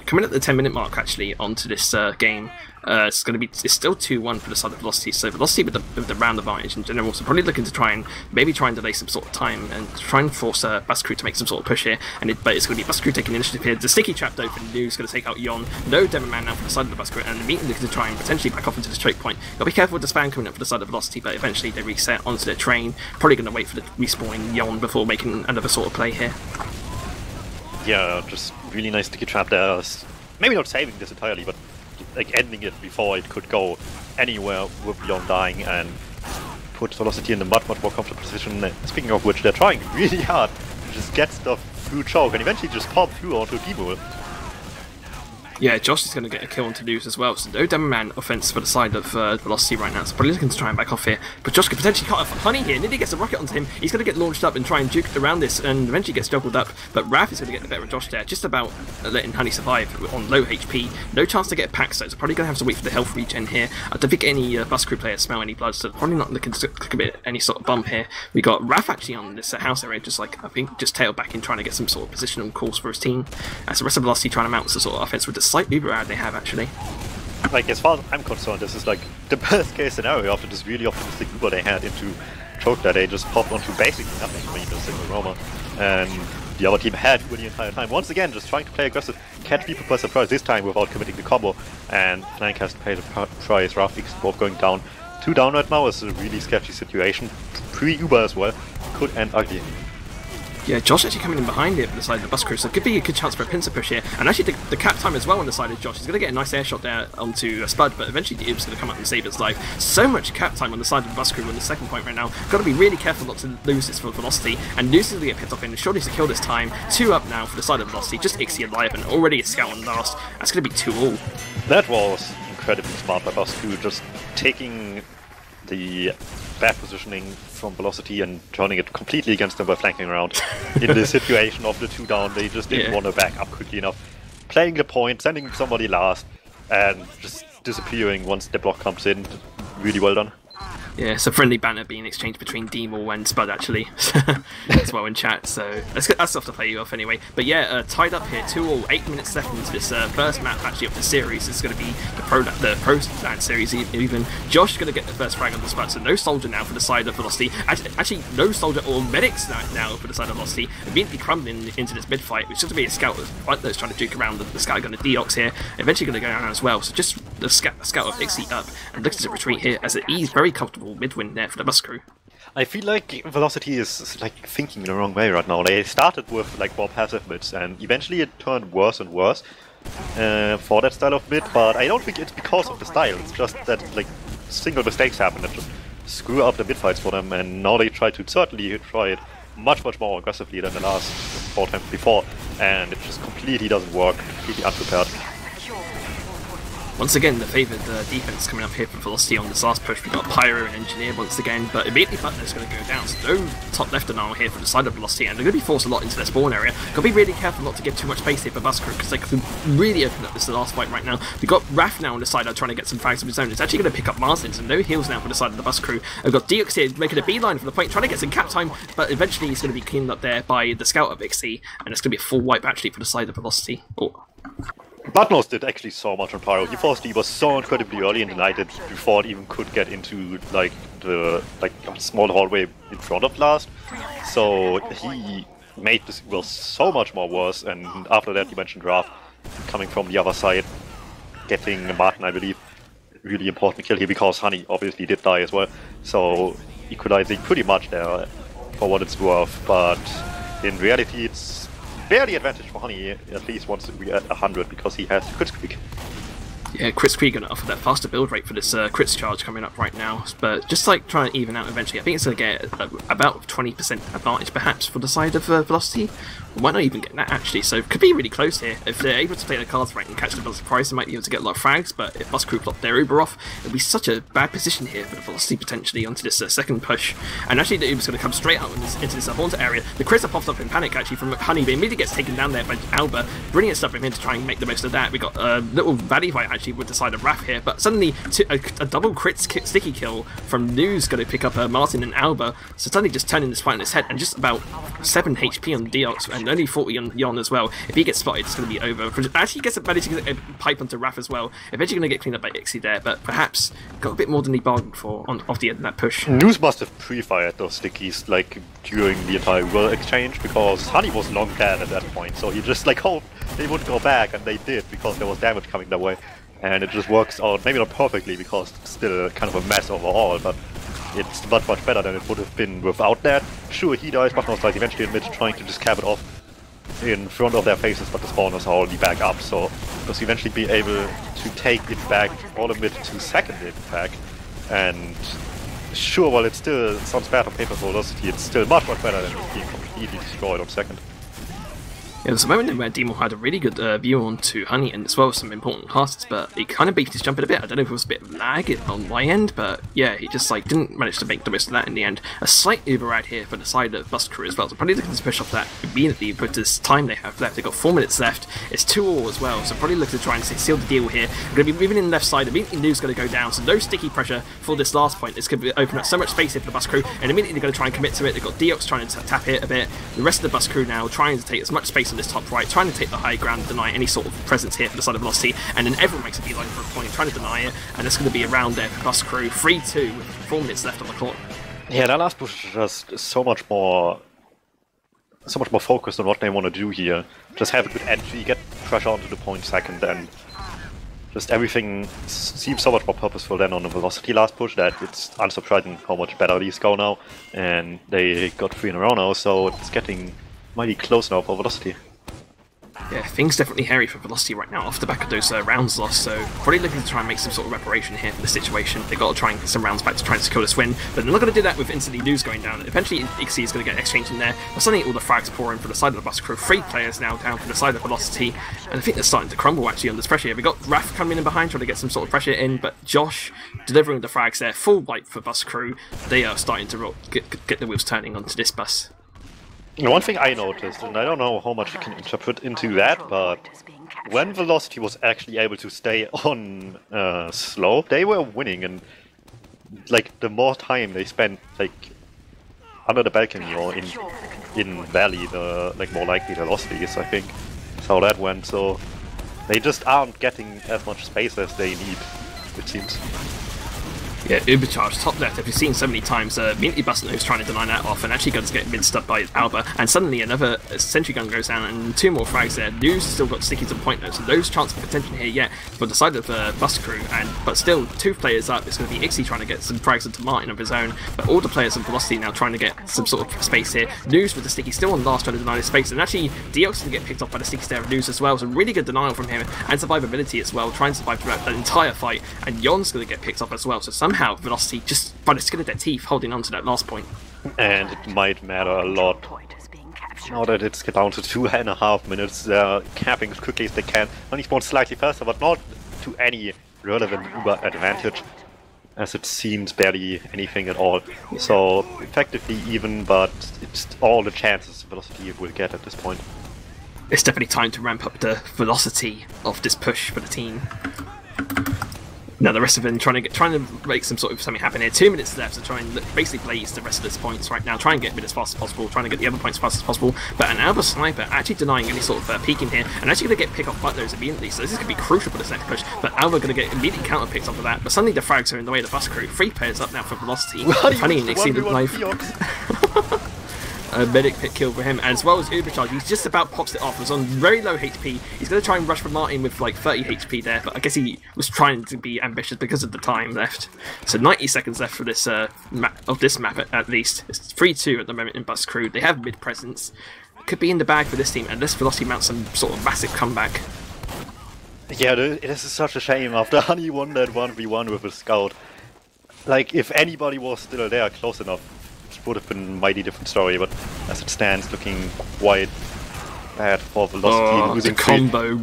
coming at the 10-minute mark actually onto this game. It's still 2-1 for the side of Velocity. So Velocity with the round advantage in general. So probably looking to try and delay some sort of time and try and force Bascrew to make some sort of push here. But it's going to be Bascrew taking initiative here. The sticky trap open. Nu's going to take out Yon. No DuMmTm now for the side of the Bascrew, and immediately looking to try and potentially back off into the straight point. Got to be careful with the spam coming up for the side of Velocity, but eventually they reset onto their train. Probably going to wait for the respawning Yon before making another sort of play here. Yeah, just really nice sticky trap there. Maybe not saving this entirely, but like ending it before it could go anywhere with Yon dying, and put Velocity in a much more comfortable position. Speaking of which, they're trying really hard to just get stuff through choke and eventually just pop through onto Demo. Yeah, Josh is going to get a kill onto News as well, so no DuMmTm offense for the side of Velocity right now, so probably looking to try and back off here. But Josh could potentially cut off Honey here, nearly gets a rocket onto him. He's going to get launched up and try and juke around this, and eventually gets juggled up. But Raph is going to get the better of Josh there, just about letting Honey survive on low HP. No chance to get packed, so it's probably going to have to wait for the health regen here. I don't think any bus crew players smell any blood, so probably not looking to commit any sort of bump here. We got Raph actually on this house area, just like, I think, just tail back in trying to get some sort of positional calls for his team. As the rest of Velocity trying to mount some sort of offense with the slight Uber ad they have actually. Like, as far as I'm concerned, this is like the best case scenario after this really optimistic Uber they had into choke that they just popped onto basically nothing. I mean, the single Roma, and the other team had Uber the entire time. Once again, just trying to play aggressive, catch people by surprise, this time without committing the combo, and Flank has to pay the price. Rafix both going down. 2 down right now is a really sketchy situation. Pre-Uber as well, could end ugly. Yeah, Josh actually coming in behind here for the side of the bus crew, so it could be a good chance for a pincer push here. And actually the cap time as well on the side of Josh. He's going to get a nice air shot there onto Spud, but eventually the Uber's going to come up and save his life. So much cap time on the side of the bus crew on the second point right now. Got to be really careful not to lose this for Velocity. And Noose is going to get picked off in. Shorty to kill this time. 2 up now for the side of Velocity. Just Ixie alive and already a scout on last. That's going to be 2-all. That was incredibly smart by Bus Crew, just taking the bad positioning from Velocity and turning it completely against them by flanking around. In the situation of the 2 down, they just didn't want to back up quickly enough. Playing the point, sending somebody last, and just disappearing once the block comes in. Really well done. Yeah, it's a friendly banner being exchanged between Demo and Spud actually as well in chat, so that's off to play you off anyway. But yeah, tied up here, 2-all, 8 minutes left into this first map actually of the series. It's going to be the Pro Land series even. Josh is going to get the first frag on the spot, so no soldier now for the side of Velocity. Actually no soldier or medics now for the side of Velocity. Immediately crumbling into this mid-fight, which is going to be a scout that's trying to duke around. The scout going to deox here, eventually going to go down as well. So just the scout of Ixie up and looks to retreat here as it is very comfortable mid-win there for the bus crew. I feel like Velocity is like thinking the wrong way right now. They started with like more passive mids, and eventually it turned worse and worse for that style of mid. But I don't think it's because of the style. It's just that like single mistakes happen that just screw up the mid fights for them. And now they try it much more aggressively than the last 4 times before, and it just completely doesn't work. Completely unprepared. Once again, the favoured defense coming up here for Velocity on this last push. We've got Pyro and Engineer once again, but immediately Butler's going to go down. So no top left now here for the side of Velocity, and they're going to be forced a lot into their spawn area. Got to be really careful not to give too much space here for Bus Crew, because they could really open up this last fight right now. We've got Raph now on the side trying to get some frags of his own. It's actually going to pick up Marsden, so no heals now for the side of the Bus Crew. We've got Deox here making a beeline for the point, trying to get some cap time, but eventually he's going to be cleaned up there by the scout of Ixie, and it's going to be a full wipe actually for the side of Velocity. Bloodnose did actually so much on Pyro. He forced Eva so incredibly early in the night that before it even could get into like the small hallway in front of last. So he made this well so much more worse, and after that he mentioned Raph coming from the other side, getting Martin, I believe. Really important kill here because Honey obviously did die as well. So equalizing pretty much there for what it's worth, but in reality it's barely advantage for Honey, at least once we at 100, because he has Crit Squeak. Yeah, Crit Squeak going to offer that faster build rate for this crits charge coming up right now, but just like trying to even out eventually. I think it's going to get about 20% advantage perhaps for the side of Velocity, Might not even get that actually, so it could be really close here. If they're able to play their cards right and catch the surprise, they might be able to get a lot of frags, but if Bus Crew plot their Uber off, it'll be such a bad position here for the Velocity potentially onto this second push. And actually the Uber's going to come straight out into this haunted area. The Chris pops up in panic actually from Honey, but immediately gets taken down there by Alba. Brilliant stuff from him to try and make the most of that. We got a little Valley Fight actually with the side of Raph here, but suddenly a double crit sticky kill from News going to pick up Martin and Alba, so suddenly just turning this fight on its head, and just about 7 HP on Deox and only 40 on Yon as well. If he gets spotted, it's going to be over. Actually, he gets a pipe onto Raph as well. Eventually going to get cleaned up by Ixie there, but perhaps got a bit more than he bargained for off the end of that push. News must have pre-fired those stickies like during the entire Uber exchange, because Honey was long dead at that point, so he just like hoped they would go back, and they did because there was damage coming their way. And it just works out, maybe not perfectly because it's still kind of a mess overall, but it's much better than it would have been without that. Sure, he dies, but most likely eventually in mid trying to just cap it off in front of their faces, but the spawners are already back up, so because eventually be able to take it back all the mid to second it back. And sure, while it still sounds bad on paper for Velocity, it's still much better than being completely destroyed on second. Yeah, there's a moment where Demo had a really good view onto Honey and as well as some important casts, but he kind of beefed his jump in a bit. I don't know if it was a bit of lag on my end, but yeah, he just like didn't manage to make the most of that in the end. A slight override here for the side of Bus Crew as well, so probably looking to push off that immediately with this time they have left. They've got 4 minutes left, it's 2-all as well, so probably looking to try and seal the deal here. We're going to be moving in the left side, immediately News going to go down, so no sticky pressure for this last point. It's going to open up so much space here for the Bus Crew, and immediately they're going to try and commit to it. They've got Deox trying to tap it a bit, the rest of the Bus Crew now trying to take as much space on this top right, trying to take the high ground, deny any sort of presence here for the side of Velocity, and then everyone makes a beeline for a point, trying to deny it, and it's going to be a round there for Bus Crew. 3-2 with 4 minutes left on the clock. Yeah, that last push is just so much more focused on what they want to do here. Just have a good entry, get pressure onto the point second, and just everything seems so much more purposeful than on the Velocity last push that it's unsurprising how much better these go now. And they got 3 in a row now, so it's getting mighty close now for Velocity. Yeah, things definitely hairy for Velocity right now off the back of those rounds lost, so probably looking to try and make some sort of reparation here for the situation. They've got to try and get some rounds back to try and secure this win, but they're not going to do that with instantly News going down. Eventually Ixie is going to get exchanged in there, but suddenly all the frags pour in for the side of the Bus Crew. 3 players now down for the side of Velocity, and I think they're starting to crumble actually under this pressure here. We've got Raph coming in behind trying to get some sort of pressure in, but Josh delivering the frags there, full wipe for Bus Crew. They are starting to get the wheels turning onto this bus. One thing I noticed, and I don't know how much you can interpret into that, but when Velocity was actually able to stay on slow, they were winning, and like the more time they spent like under the balcony or in Valley, the like more likely the Velocity is, I think. That's how that went. So they just aren't getting as much space as they need, it seems. Yeah, Ubercharge, top left, if you've seen so many times, immediately Bustin' trying to deny that off, and actually going to get minced up by Alba, and suddenly another sentry gun goes down, and 2 more frags there. News still got sticky to the point though, so those chances of contention here yet for the side of Bus Crew, but still 2 players up. It's going to be Ixie trying to get some frags into Martin of his own, but all the players in Velocity now trying to get some sort of space here. News with the sticky still on last, trying to deny his space, and actually Deox going to get picked off by the sticky there of News as well, so really good denial from him, and survivability as well, trying to survive throughout that entire fight, and Yon's going to get picked off as well, so somehow Velocity just by the skin of their teeth holding on to that last point. And it might matter a lot now that it's down to 2.5 minutes. Capping as quickly as they can. Only spawn slightly faster, but not to any relevant Uber advantage, as it seems barely anything at all. So effectively even, but it's all the chances Velocity will get at this point. It's definitely time to ramp up the velocity of this push for the team. Now the rest of them trying to make some sort of something happen here. 2 minutes left to try and basically blaze the rest of this points right now. Try and get mid as fast as possible. Trying to get the other points as fast as possible. But an Alba sniper actually denying any sort of peeking here, and actually going to get pick off butlers immediately. So this is going to be crucial for this next push. But Alba going to get immediately counter picked off of that. But suddenly the frags are in the way of the Bus Crew. 3 players up now for Velocity. Honey and Ixie look live. A medic pit kill for him, as well as Ubercharge. He's just about pops it off. He was on very low HP. He's going to try and rush for Martin with like 30 HP there, but I guess he was trying to be ambitious because of the time left. So 90 seconds left for this map at least. It's 3-2 at the moment in Bus Crew. They have mid presence. Could be in the bag for this team unless Velocity mounts some sort of massive comeback. Yeah, it is such a shame after Honey won that 1v1 with a scout. Like, if anybody was still there close enough, would have been a mighty different story, but as it stands, looking quite bad for Velocity. Oh, the combo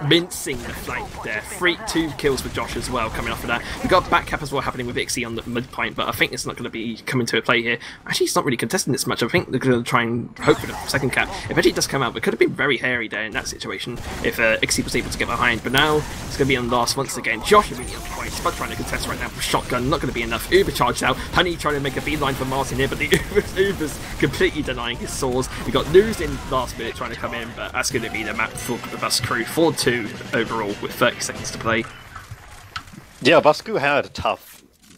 mincing the flank there. 2 kills for Josh as well coming off of that. We've got back cap as well happening with Ixie on the midpoint, but I think it's not going to be coming to a play here. Actually, it's not really contesting this much. I think they're going to try and hope for the second cap. If Edgy does come out, it could have been very hairy there in that situation if Ixie was able to get behind, but now it's going to be on last once again. Josh is really on point. Spud trying to contest right now with shotgun, not going to be enough. Uber charged out. Honey trying to make a beeline for Martin here, but the Uber's completely denying his swords. We got News in last minute trying to come in, but that's going to be the map for the Bus Crew. 4-2 overall with 30 seconds to play. Yeah, Bus Crew had a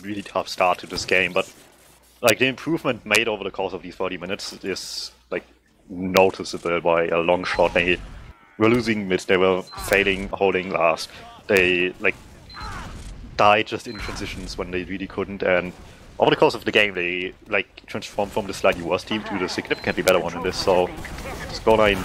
really tough start to this game, but like the improvement made over the course of these 30 minutes is like noticeable by a long shot. They were losing mid, they were failing, holding last. They like died just in transitions when they really couldn't, and over the course of the game they like transformed from the slightly worse team to the significantly better one in this, so scoreline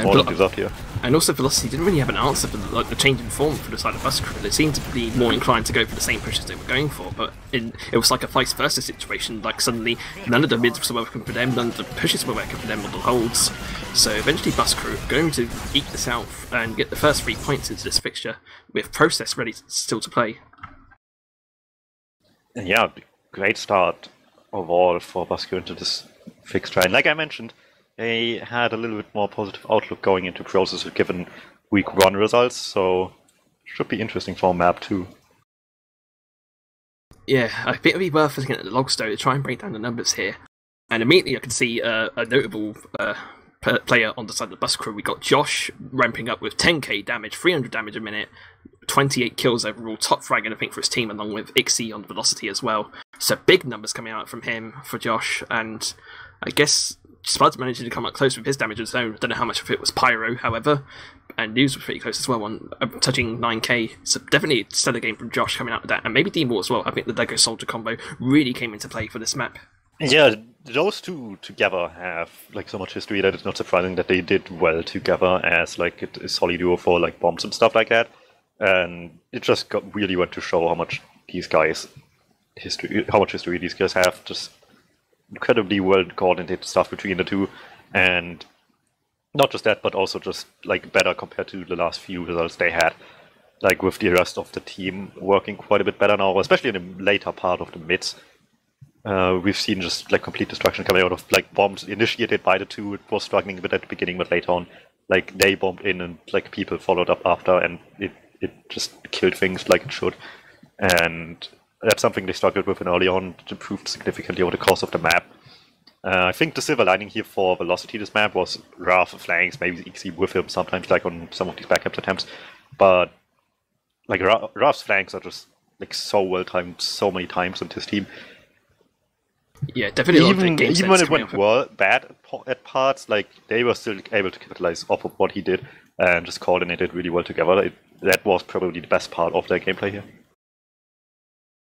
more than deserved here. And also Velocity didn't really have an answer for the change in form for the side of Bus Crew. They seemed to be more inclined to go for the same pushes they were going for, but it was like a vice versa situation. Like suddenly none of the mids were working for them, none of the pushes were working for them on the holds. So eventually Bus Crew are going to eke this out and get the first 3 points into this fixture with Process ready still to play. Yeah, great start overall for Bus Crew into this fixture. And like I mentioned, they had a little bit more positive outlook going into Process given week 1 results, so should be interesting for a map too. Yeah, I think it'd be worth looking at the logs though to try and break down the numbers here. And immediately I can see a notable player on the side of the Bus Crew. We got Josh ramping up with 10k damage, 300 damage a minute, 28 kills overall, top frag I think for his team, along with Ixie on Velocity as well. So big numbers coming out from him for Josh, and I guess Spud's managed to come up close with his damage as well. I don't know how much of it was Pyro, however, and News was pretty close as well, on touching 9k. So definitely a stellar game from Josh coming out with that, and maybe D-More as well. I think the Lego Soldier combo really came into play for this map. Yeah, those two together have like so much history that it's not surprising that they did well together as like a solid duo for like bombs and stuff like that. And it just really went to show how much how much history these guys have. Just incredibly well coordinated stuff between the two, and not just that, but also just like better compared to the last few results they had. Like with the rest of the team working quite a bit better now, especially in the later part of the mids. We've seen just like complete destruction coming out of like bombs initiated by the two. It was struggling a bit at the beginning, but later on, like they bombed in and like people followed up after, and it just killed things like it should. And that's something they struggled with early on, it improved significantly over the course of the map. I think the silver lining here for Velocity this map was rough flanks, maybe Ixie with him sometimes, like on some of these backups attempts. But like Ruff's flanks are just like so well timed so many times on his team. Yeah, definitely. Even when it went bad at parts, like they were still able to capitalize off of what he did and just coordinated really well together. That was probably the best part of their gameplay here.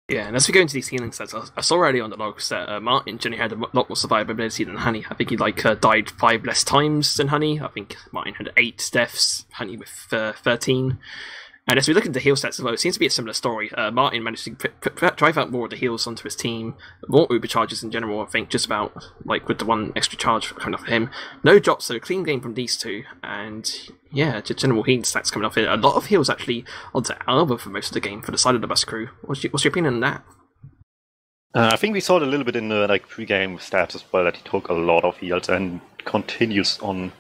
Yeah, and as we go into these healing sets, I saw already on the logs that Martin generally had a lot more survivability than Honey. I think he died 5 less times than Honey. I think Martin had 8 deaths, Honey with 13. And as we look into heal stats as well, it seems to be a similar story. Martin managed to drive out more of the heals onto his team, more Uber charges in general, I think, just about like with the 1 extra charge coming off of him. No drops, so a clean game from these two, and yeah, just general healing stats coming off here. A lot of heals actually onto Alba for most of the game for the side of the Bus Crew. What's your opinion on that? I think we saw it a little bit in the like pre-game stats as well, that he took a lot of heals and continues on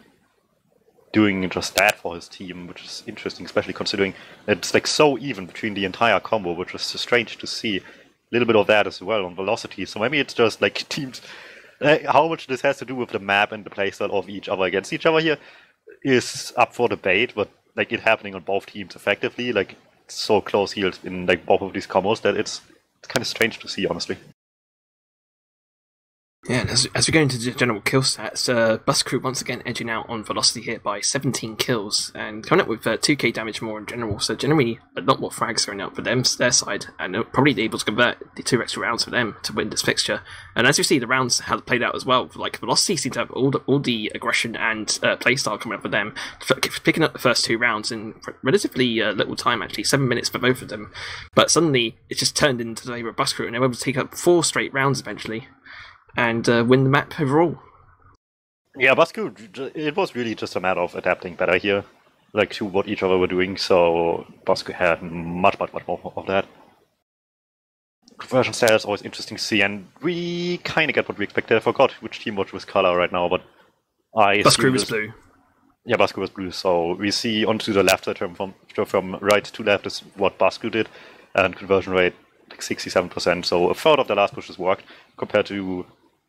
doing just that for his team, which is interesting, especially considering it's like so even between the entire combo, which is strange to see. A little bit of that as well on Velocity. So maybe it's just like teams. How much this has to do with the map and the playstyle of each other against each other here is up for debate, but like it happening on both teams effectively, like so close heals in like both of these combos that it's kind of strange to see, honestly. Yeah, and as we go into the general kill stats, Bus Crew once again edging out on Velocity here by 17 kills, and coming up with 2k damage more in general, so generally a lot more frags going out for their side, and probably able to convert the 2 extra rounds for them to win this fixture. And as you see, the rounds have played out as well. Like Velocity seems to have all the aggression and playstyle coming up for them, picking up the first 2 rounds in relatively little time, actually 7 minutes for both of them. But suddenly it just turned into the favour of Bus Crew, and they were able to take up 4 straight rounds eventually and win the map overall. Yeah, Basku, it was really just a matter of adapting better here, like to what each other were doing. So Basku had much more of that. Conversion style is always interesting to see, and we kind of get what we expected. I forgot which team was color right now, but I assume Buscrew was blue. Yeah, Basku was blue. So we see onto the left side from right to left is what Basku did, and conversion rate like 67%. So a third of the last pushes worked compared to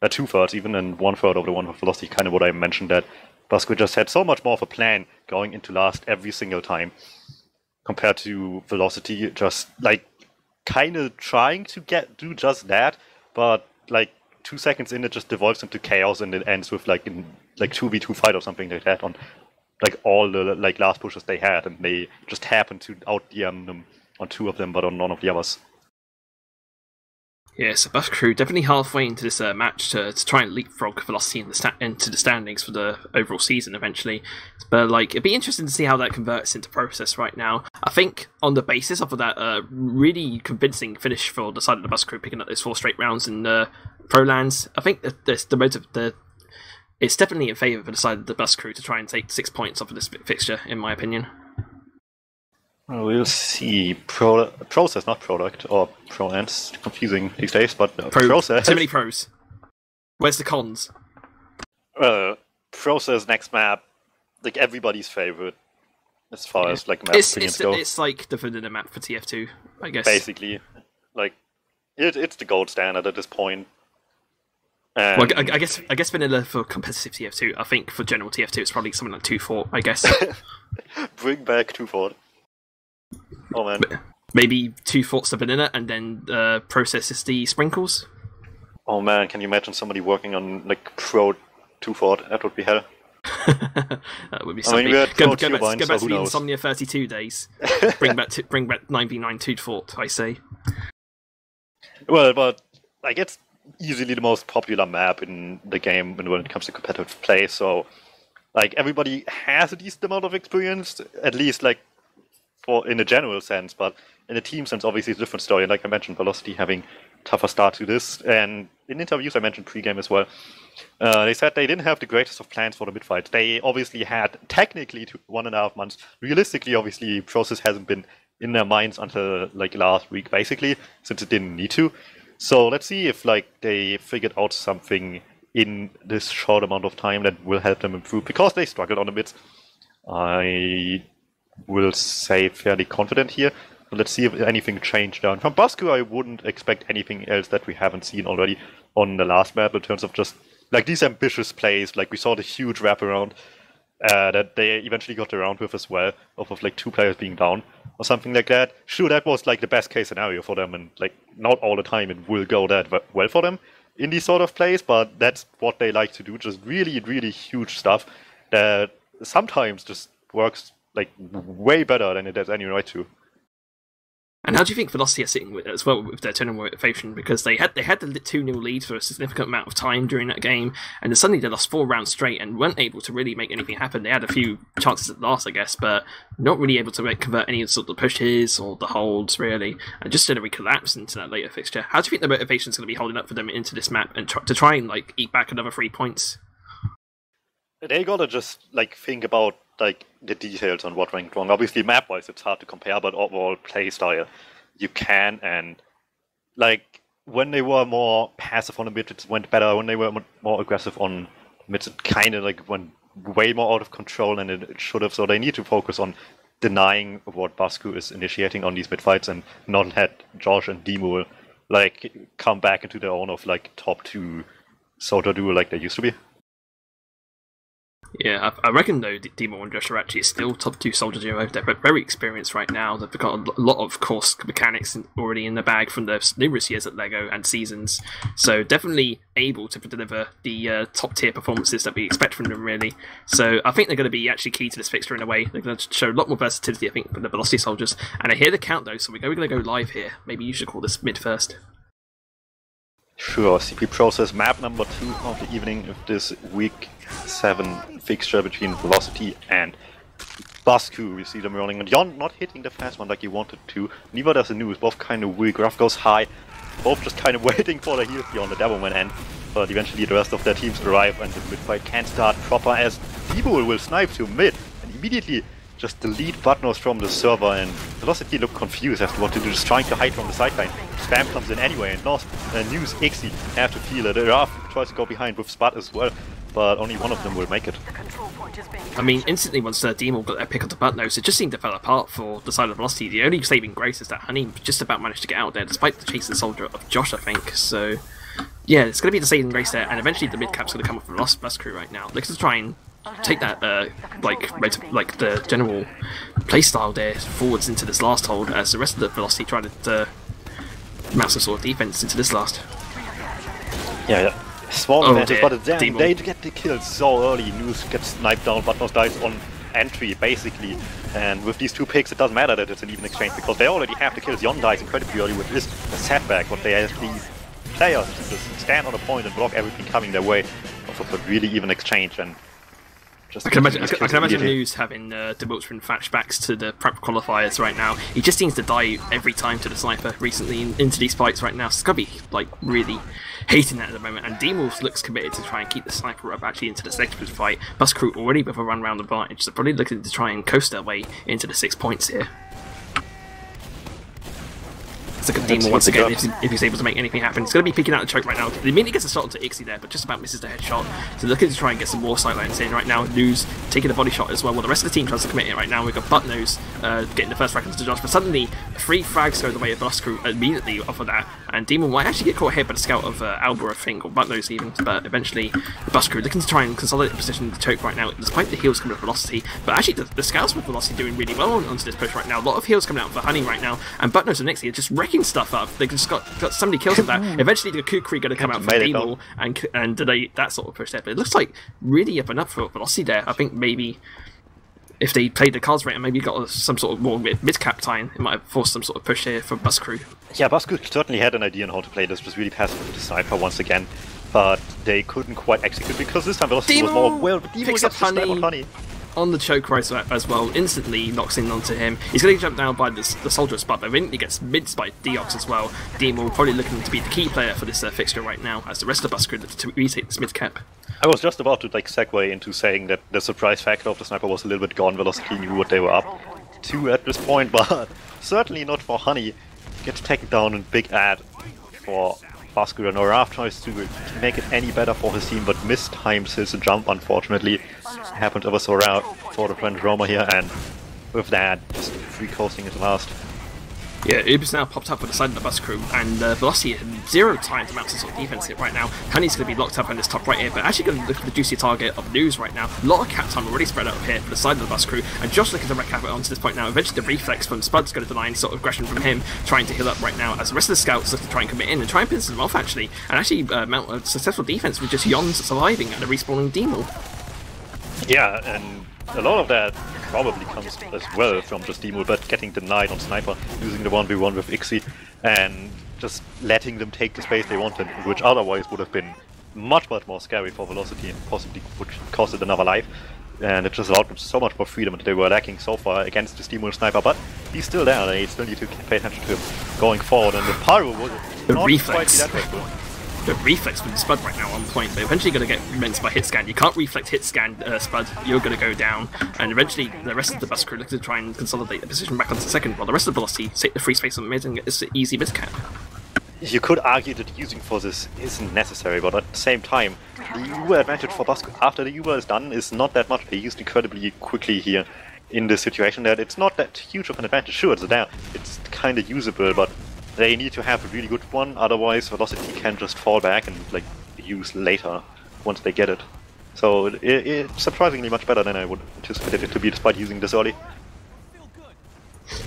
two-thirds even, and one-third of the one for velocity. Kind of what I mentioned, that Basku just had so much more of a plan going into last every single time compared to velocity, just like kind of trying to do just that, but like 2 seconds in, it just devolves into chaos, and it ends with like 2v2 fight or something like that on like all the like last pushes they had, and they just happened to out DM them on two of them, but on none of the others. Yeah, so Buscrew definitely halfway into this match to try and leapfrog velocity into the standings for the overall season eventually. But like, it'd be interesting to see how that converts into process right now. I think on the basis of that really convincing finish for the side of the Buscrew picking up those 4 straight rounds in Pro Lands, I think that it's definitely in favour for the side of the Buscrew to try and take 6 points off of this fixture, in my opinion. We'll see. Process, not product, or pro-ends. Confusing these days, but process. Too many pros. Where's the cons? Process next map, like everybody's favorite, as far as like map opinions go. It's like the vanilla map for TF2, I guess. Basically, like it's the gold standard at this point. Well, I guess vanilla for competitive TF2. I think for general TF2, it's probably something like 2-4, I guess. Bring back 2-4. Oh man. Maybe 2 forts the vanilla and then process is the sprinkles. Oh man, can you imagine somebody working on like pro 2-fort? That would be hell. That would be something. I mean, go back to the Insomnia 32 days. bring back 9v9 2 fort, I say. Well, but like it's easily the most popular map in the game when it comes to competitive play. So like everybody has a decent amount of experience, at least like in a general sense, but in a team sense, obviously it's a different story. And like I mentioned, Velocity having tougher start to this, and in interviews I mentioned pre-game as well. They said they didn't have the greatest of plans for the mid-fight. They obviously had technically 1.5 months. Realistically, obviously, process hasn't been in their minds until like last week, basically, since it didn't need to. So let's see if like they figured out something in this short amount of time that will help them improve, because they struggled on a bit. I will say fairly confident here. But let's see if anything changed down. From Basku, I wouldn't expect anything else that we haven't seen already on the last map in terms of just like these ambitious plays. Like we saw the huge wraparound that they eventually got around with as well, of like 2 players being down or something like that. Sure, that was like the best case scenario for them, and like not all the time it will go that well for them in these sort of plays, but that's what they like to do. Just really, really huge stuff that sometimes just works like way better than it has any right to. And how do you think Velocity are sitting with as well with their turn motivation? Because they had the 2-0 lead for a significant amount of time during that game, and then suddenly they lost 4 rounds straight and weren't able to really make anything happen. They had a few chances at last, I guess, but not really able to convert any sort of pushes or the holds, really, and just generally collapsed into that later fixture. How do you think the motivation is going to be holding up for them into this map and to try and like eat back another 3 points? They gotta just like think about like the details on what went wrong. Obviously, map-wise, it's hard to compare, but overall play style, you can. And like when they were more passive on the mid, it went better. When they were more aggressive on mid, it kind of like went way more out of control than it should have. So they need to focus on denying what Basku is initiating on these mid fights and not let George and Demo like come back into their own of like top 2 soldier duo like they used to be. Yeah, I reckon though Demo and Josh are actually still top 2 soldier duo. They're very experienced right now. They've got a lot of course mechanics already in the bag from their numerous years at LEGO and seasons. So definitely able to deliver the top tier performances that we expect from them, really. So I think they're going to be actually key to this fixture in a way. They're going to show a lot more versatility, I think, from the Velocity soldiers. And I hear the count though, so we're going to go live here. Maybe you should call this mid first. Sure, CP Process map number 2 of the evening of this week 7 fixture between Velocity and Basku. We see them rolling, and Yon not hitting the fast one like he wanted to. Neither does the news. Both kind of weak. Graph goes high. Both just kind of waiting for the heals beyond the Devilman, and but eventually the rest of their teams arrive and the mid-fight can start proper as DuMmTm will snipe to mid and immediately just delete Badlands from the server, and Velocity look confused as to what to do, just trying to hide from the sideline. Spam comes in anyway, and Lost and News Ixie have to feel it. Raf tries to go behind with Spud as well, but only one of them will make it. I mean, instantly once DuMmTm got their pick onto Badlands, it just seemed to fall apart for the side of Velocity. The only saving grace is that Honey just about managed to get out there, despite the chasing soldier of Josh, I think. So, yeah, it's going to be the saving grace there, and eventually the mid-cap's going to come up from Lost Bus Crew right now. Looking to try and take that, like the general playstyle there forwards into this last hold, as the rest of the Velocity try to mount some sort of defense into this last. Yeah. Small advantage, but then they get the kills so early. News gets sniped down, Badlands dies on entry, basically. And with these two picks, it doesn't matter that it's an even exchange, because they already have the kills. Yon dies incredibly early, which is a setback, but they have these players just stand on a point and block everything coming their way of a really even exchange. And I can imagine News having DuMmTm flashbacks to the prep qualifiers right now. He just seems to die every time to the sniper recently into these fights right now. So Scubby like really hating that at the moment, and DuMmTm looks committed to try and keep the sniper up actually into this next fight. Bus Crew already with a run round advantage, so probably looking to try and coast their way into the 6 points here. It's like a DuMmTm once again, if he's able to make anything happen. He's going to be peeking out the choke right now. He immediately gets a shot onto Ixie there, but just about misses the headshot. So looking to try and get some more sidelines in right now. News taking a body shot as well. Well, the rest of the team tries to commit it right now. We've got Badlands getting the first frag into Josh, but suddenly 3 frags go the way of Bus Crew immediately off of that. And DuMmTm might actually get caught here by the scout of Alba, I think, or Badlands even. But eventually, the Bus Crew looking to try and consolidate the position in the choke right now, despite the heals coming with Velocity. But actually, the scouts with Velocity doing really well onto this push right now. A lot of heals coming out for Honey right now, and Badlands and Ixie are just wrecking stuff up. They just got so many kills with that. Eventually, the Kukri going to come out from DuMmTm and delay that sort of push there. But it looks like really up and up for Velocity there. I think maybe if they played the cards right and maybe got some sort of more mid-cap time, it might have forced some sort of push here for Bus Crew. Yeah, Bus Crew certainly had an idea on how to play this, was really passive with the sniper once again, but they couldn't quite execute because this time Velocity was more well. But picks up Honey on the choke right as well, instantly knocks in onto him. He's going to jump down by the soldier spot, but eventually gets mid by Deox as well. DuMmTm probably looking to be the key player for this fixture right now, as the rest of the Bus Crew look to retake this mid cap. I was just about to segue into saying that the surprise factor of the sniper was a little bit gone. Velocity knew what they were up to at this point, but certainly not for Honey. Gets taken down and big ad for Bus Crew, and Raf tries to make it any better for his team, but mistimes his jump, unfortunately. Happened ever so rare for the French Roma here, and with that, just free coasting at the last. Yeah, Uber's now popped up on the side of the Bus Crew, and Velocity had 0 time to mount some sort of defense hit right now. Honey's going to be locked up on this top right here, but actually going to look for the juicy target of News right now. A lot of cap time already spread out here for the side of the Bus Crew, and Josh looking to wreck it onto this point now. Eventually the reflex from Spud's going to deny any sort of aggression from him, trying to heal up right now, as the rest of the scouts look to try and commit in and try and pinch them off actually, and actually mount a successful defense with just Yon surviving and the respawning DuMmTm. Yeah, and a lot of that probably comes as well from just DuMmTm, but getting denied on Sniper, using the 1v1 with Ixie, and just letting them take the space they wanted, which otherwise would have been much more scary for Velocity and possibly would cost it another life. And it just allowed them so much more freedom that they were lacking so far against this DuMmTm Sniper, but he's still there, they still need to pay attention to him going forward, and the Pyro was not quite that good. The reflex from Spud right now on point, but eventually going to get minced by hit scan. You can't reflect hit scan, Spud, you're going to go down, and eventually the rest of the Bus Crew look to try and consolidate the position back onto the second, while the rest of the Velocity take the free space on mid and get this easy mid cap. You could argue that using forces isn't necessary, but at the same time, the Uber advantage for Bus Crew after the Uber is done is not that much. They used incredibly quickly here in this situation that it's not that huge of an advantage. Sure, it's there, it's kind of usable, but they need to have a really good one, otherwise Velocity can just fall back and like use later once they get it. So it's surprisingly much better than I would anticipate it to be, despite using this early.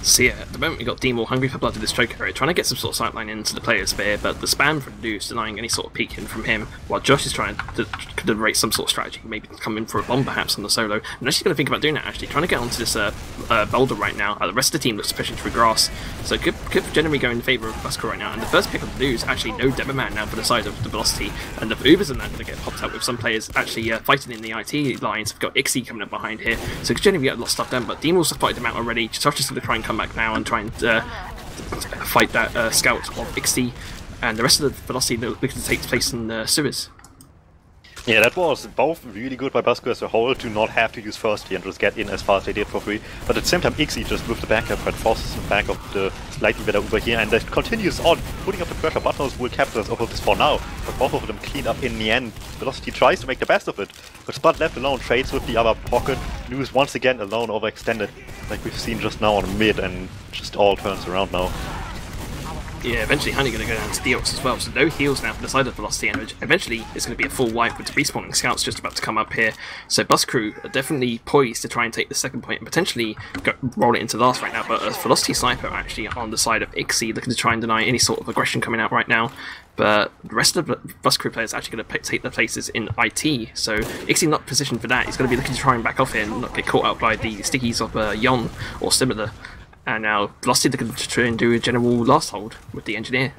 So yeah, at the moment we got DuMmTm hungry for blood to this choke area, trying to get some sort of sightline into the player sphere, but the spam from Deuce denying any sort of peeking from him, while Josh is trying to generate some sort of strategy, maybe come in for a bomb perhaps on the solo. I'm actually going to think about doing that actually, trying to get onto this boulder right now. The rest of the team looks pushing through grass, so good generally going in favour of Bus Crew right now, and the first pick of Deuce actually no DuMmTm now for the side of the Velocity, and the Ubers and that going to get popped up with some players actually fighting in the IT lines. We've got Ixie coming up behind here, so generally we got a lot of stuff done, but DuMmTm's spotted him out already. Josh is going to try and come back now and try and fight that scout of Ixie, and the rest of the velocity looking to take place in the sewers. Yeah, that was both really good by Basco as a whole to not have to use first and just get in as far as they did for free. But at the same time, Ixie just with the backup and forces him back of the slightly better Uber here, and that continues on, putting up the pressure. Badlands will capitalize off of this for now, but both of them cleaned up in the end. Velocity tries to make the best of it, but Spud left alone, trades with the other pocket. News once again alone overextended, like we've seen just now on mid, and just all turns around now. Yeah, eventually Honey going to go down to Deox as well, so no heals now for the side of Velocity, and eventually it's going to be a full wipe with the respawning scouts just about to come up here. So Bus Crew are definitely poised to try and take the second point and potentially roll it into last right now, but Velocity Sniper are actually on the side of Ixie, looking to try and deny any sort of aggression coming out right now. But the rest of the Bus Crew players are actually going to take their places in IT, so Ixie not positioned for that. He's going to be looking to try and back off here and not get caught out by the stickies of Yon or similar. And now Velocity looking to try and do a general last hold with the Engineer.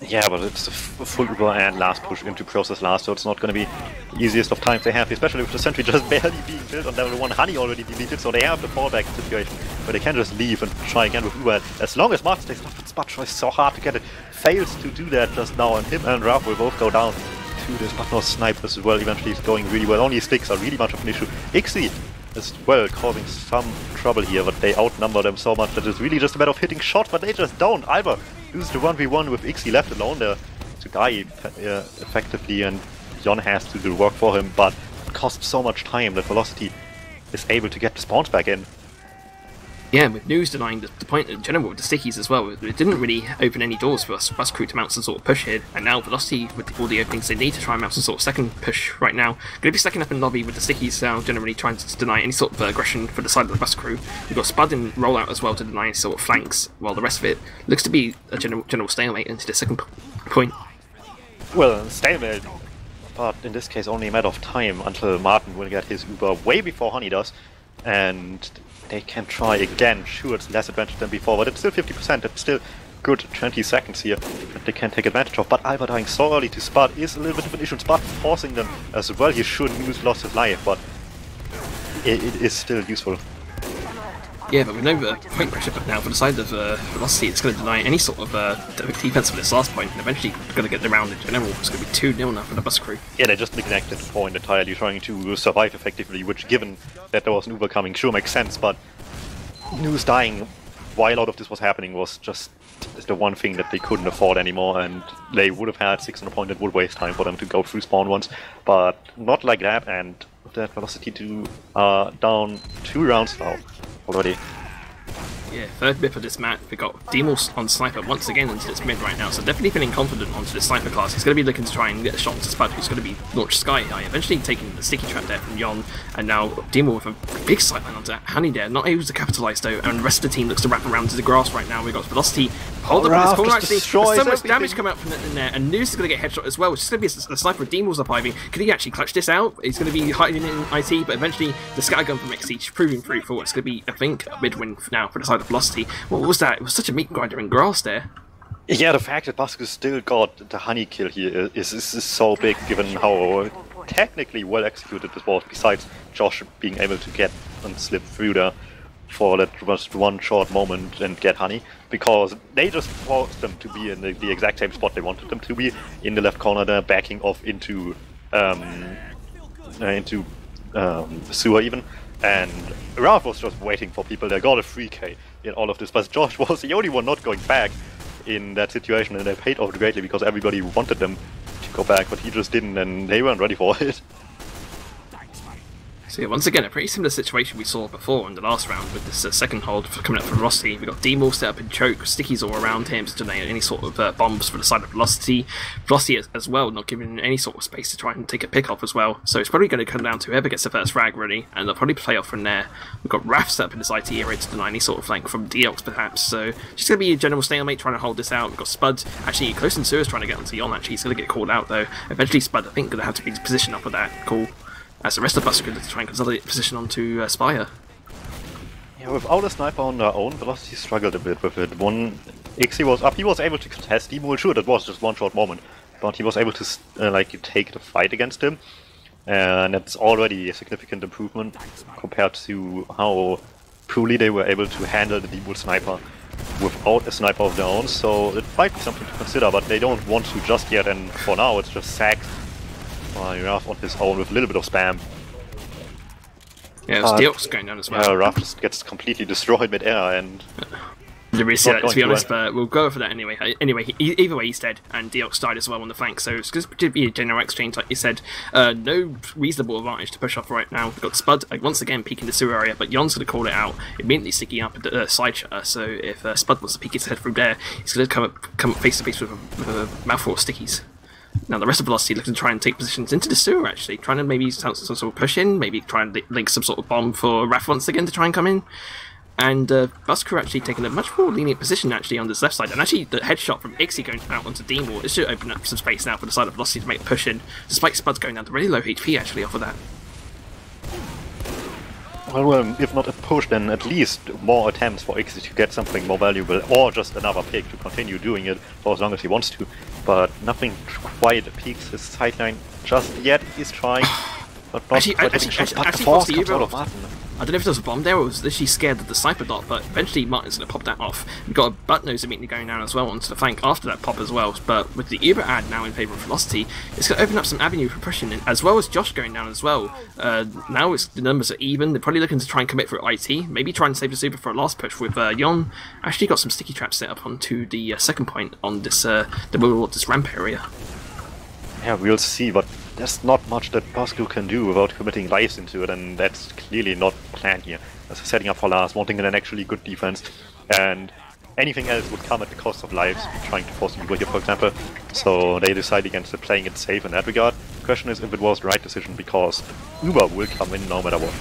Yeah, but it's a full Uber and last push into process last, so it's not going to be the easiest of times they have, especially with the sentry just barely being built on level 1. Honey already deleted, so they have the fallback situation where they can just leave and try again with Uber. As long as Martin stays up, Spud tries so hard to get it, fails to do that just now, and him and Ralph will both go down to this, but no snipe as well. Eventually it's going really well. Only sticks are really much of an issue. Ixie as well causing some trouble here, but they outnumber them so much that it's really just a matter of hitting shots, but they just don't. Alba loses the 1v1 with Ixie left alone there to die effectively, and Yon has to do the work for him, but it costs so much time that Velocity is able to get the spawns back in. Yeah, with News denying the point in general with the stickies as well, it didn't really open any doors for us Bus Crew to mount some sort of push here, and now Velocity, with all the openings they need to try and mount some sort of second push right now, going to be stacking up in lobby with the stickies now, generally trying to deny any sort of aggression for the side of the Bus Crew. We've got Spud in rollout as well to deny any sort of flanks, while the rest of it looks to be a general stalemate into the second point. Well, stalemate, but in this case only a matter of time until Martin will get his Uber way before Honey does, and they can try again. Sure, it's less advantage than before, but it's still 50%. It's still good 20 seconds here that they can take advantage of. But Alba dying so early to Spud is a little bit of an issue. Spud forcing them as well. He should lose lost his life, but it is still useful. Yeah, but with no point pressure but now for the side of Velocity, it's going to deny any sort of defense for this last point, and eventually going to get the round in general. It's going to be 2-0 now for the Bus Crew. Yeah, they just neglected the point entirely, trying to survive effectively, which, given that there was an Uber coming, sure makes sense, but News dying while all of this was happening was just the one thing that they couldn't afford anymore, and they would have had 6 on a point that would waste time for them to go through spawn once, but not like that, and with that Velocity down 2 rounds now already. Yeah, third mid for this map. We got DuMmTm on Sniper once again into this mid right now, so definitely feeling confident onto this Sniper class. He's going to be looking to try and get a shot into Spud, who's going to be launched sky high, eventually taking the sticky trap there from Yon, and now DuMmTm with a big sightline onto Honey there, not able to capitalise though, and the rest of the team looks to wrap around to the grass right now. We've got Velocity hold up in this corner actually, there's so much damage coming out from in there, and News is going to get headshot as well, which is going to be a Sniper. DuMmTm's up Ivy. Could he actually clutch this out? He's going to be hiding in IT, but eventually the scattergun from Xeech proving through for what's going to be, I think, a mid-win now for the side of Velocity. What was that? It was such a meat grinder in grass there. Yeah, the fact that Basco still got the Honey kill here is so big, given how technically well executed this was, besides Josh being able to get and slip through there for that just one short moment and get Honey, because they just forced them to be in the exact same spot they wanted them to be, in the left corner there, backing off into sewer even, and Ralph was just waiting for people. They got a 3k in all of this, but Josh was the only one not going back in that situation, and they paid off greatly because everybody wanted them to go back, but he just didn't, and they weren't ready for it. So yeah, once again, a pretty similar situation we saw before in the last round with this second hold coming up from Velocity. We got DuMmTm set up in choke, stickies all around him to deny any sort of bombs for the side of Velocity. Velocity as well, not giving any sort of space to try and take a pick off as well. So it's probably going to come down to whoever gets the first frag really, and they'll probably play off from there. We've got Raph set up in this IT area to deny any sort of flank from Deox perhaps. So just going to be a general stalemate trying to hold this out. We've got Spud actually close in sewers trying to get onto Yon. Actually, he's going to get called out though. Eventually Spud, I think, going to have to be positioned up with that call, as the rest of us are going to try and consolidate position onto Spire. Yeah, without a sniper on their own, Velocity struggled a bit with it. One Ixie was up, he was able to contest DuMmTm, sure that was just one short moment, but he was able to take the fight against him, and that's already a significant improvement compared to how poorly they were able to handle the DuMmTm sniper without a sniper of their own, so it might be something to consider, but they don't want to just yet, and for now it's just sacked by Ruff on his own with a little bit of spam. Yeah, it's Deox going down as well. Yeah, Ruff just gets completely destroyed mid-air, and... To be honest, but we'll go for that anyway. Either way, he's dead, and Deox died as well on the flank, so it's going to be a general exchange, like you said. No reasonable advantage to push off right now. We've got Spud once again peeking the sewer area, but Yon's going to call it out, immediately sticking up a side shutter, so if Spud wants to peek his head through there, he's going to come up face to face with a mouthful of stickies. Now the rest of Velocity looking to try and take positions into the sewer, actually, trying to maybe some sort of push in, maybe try and link some sort of bomb for Raph once again to try and come in. And Busker actually taking a much more lenient position actually on this left side, and actually the headshot from Ixie going out onto Deemore, it should open up some space now for the side of Velocity to make a push in, despite Spud's going down to really low HP actually off of that. Well, if not a push, then at least more attempts for Ixie to get something more valuable, or just another pick to continue doing it for as long as he wants to. But nothing quite peaks his sideline just yet. He's trying, but not I don't know if there was a bomb there or was literally scared of the sniper dot, but eventually Martin's going to pop that off. We've got a butt nose immediately going down as well onto the flank after that pop as well, but with the Uber ad now in favour of Velocity, it's going to open up some avenue for pushing, as well as Josh going down as well. Now the numbers are even, they're probably looking to try and commit for IT, maybe try and save the Super for a last push with Yon. Actually got some sticky traps set up onto the second point on this, this ramp area. Yeah, we'll see, but there's not much that Bosco can do without committing lives into it, and that's clearly not planned here. As setting up for last, wanting an actually good defense, and anything else would come at the cost of lives, trying to force people here, for example. So they decide against playing it safe in that regard. The question is if it was the right decision, because Uber will come in no matter what.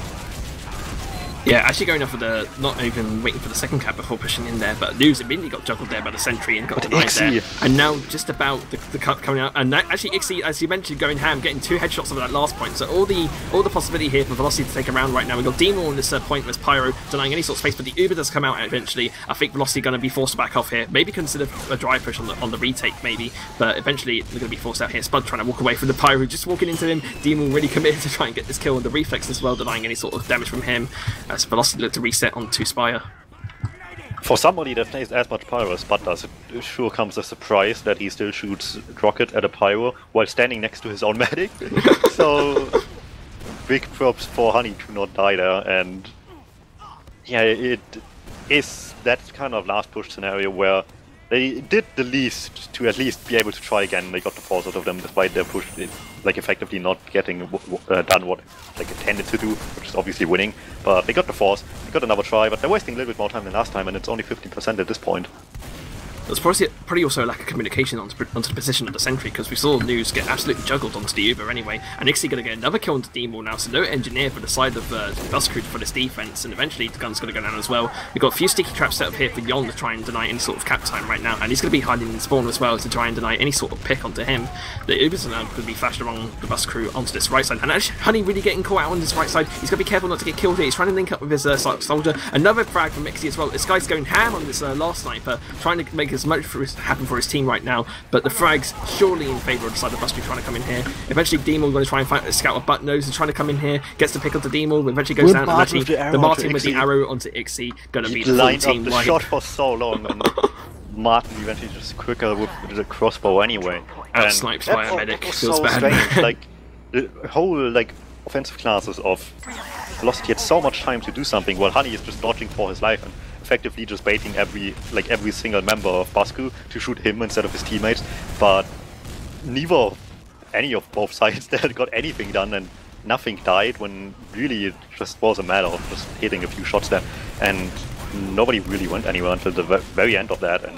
Yeah, actually going off of the, not even waiting for the second cap before pushing in there, but News immediately got juggled there by the sentry and got denied there. And now just about the cut coming out, and that, actually Ixie, as you mentioned, going ham, getting 2 headshots over that last point. So all the possibility here for Velocity to take a round right now. We've got Deemore on this pointless Pyro, denying any sort of space, but the Uber does come out eventually. I think Velocity going to be forced to back off here. Maybe consider a dry push on the retake, maybe, but eventually they're going to be forced out here. Spud trying to walk away from the Pyro, just walking into him. Deemore really committed to try and get this kill on the reflex as well, denying any sort of damage from him. As Velocity looked to reset onto Spire. For somebody that plays as much Pyro as Spud does, it sure comes as a surprise that he still shoots Rocket at a Pyro while standing next to his own medic. So, big props for Honey to not die there, and yeah, it is that kind of last push scenario where they did the least to at least be able to try again. They got the force out of them despite their push, like effectively not getting done what like intended to do, which is obviously winning. But they got the force, they got another try, but they're wasting a little bit more time than last time, and it's only 15% at this point. There's probably also a lack of communication onto the position of the sentry, because we saw News get absolutely juggled onto the Uber anyway, and Ixie going to get another kill onto Deemore now, so no engineer for the side of Busker for this defense, and eventually the gun's going to go down as well. We've got a few sticky traps set up here for Yon to try and deny any sort of cap time right now, and he's going to be hiding in spawn as well to try and deny any sort of pick onto him. The Ubers are now going to be flashed along the bus crew onto this right side, and actually Honey really getting caught out on this right side. He's got to be careful not to get killed here. He's trying to link up with his soldier. Another frag from Ixie as well. This guy's going ham on this last sniper, trying to make as much happen for his team right now, but the frag's surely in favour of the side of Buster trying to come in here. Eventually Deemore going to try and fight a scout with butt nose and trying to come in here, gets the pick onto Deemore, eventually goes down, and actually the Martin with the arrow onto Ixie going to be the full team the shot for so long, and Martin eventually just quicker with the crossbow anyway. Out-sniped by a medic, feels so bad. Strange. Like, the whole offensive classes of Velocity had so much time to do something, while Honey is just dodging for his life and effectively just baiting every single member of Basku to shoot him instead of his teammates. But neither any of both sides that got anything done, and nothing died when really it just was a matter of just hitting a few shots there, and nobody really went anywhere until the very end of that. And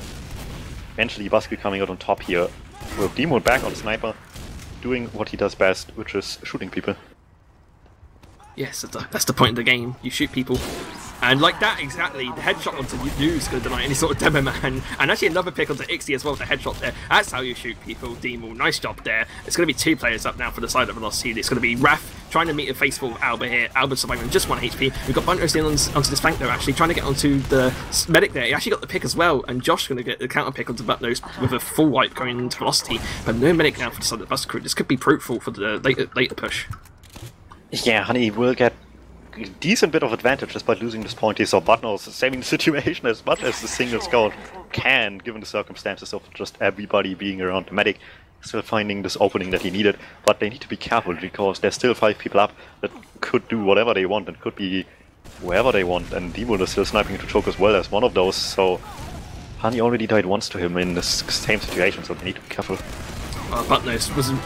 eventually Basku coming out on top here with Deemore back on Sniper, doing what he does best, which is shooting people. Yes, that's the point of the game. You shoot people. And like that, exactly, the headshot onto News is going to deny any sort of demo man. And actually another pick onto Ixie as well, the headshot there. That's how you shoot people, Deemore. Nice job there. It's going to be 2 players up now for the side of Velocity. It's going to be Raph trying to meet a faceful Albert here. Albert surviving just 1 HP. We've got Bunters in onto this flank though, actually, trying to get onto the medic there. He actually got the pick as well, and Josh going to get the counter pick onto Buttnose with a full wipe going into Velocity. But no medic now for the side of the bus crew. This could be fruitful for the later push. Yeah, Honey will get decent bit of advantage despite losing this point. He saw Badlands saving the situation as much as the single scout can, given the circumstances of just everybody being around the medic, still finding this opening that he needed. But they need to be careful because there's still 5 people up that could do whatever they want and could be wherever they want, and DuMmTm is still sniping into choke as well as one of those, so Honey already died once to him in this same situation, so they need to be careful. Well, Badlands wasn't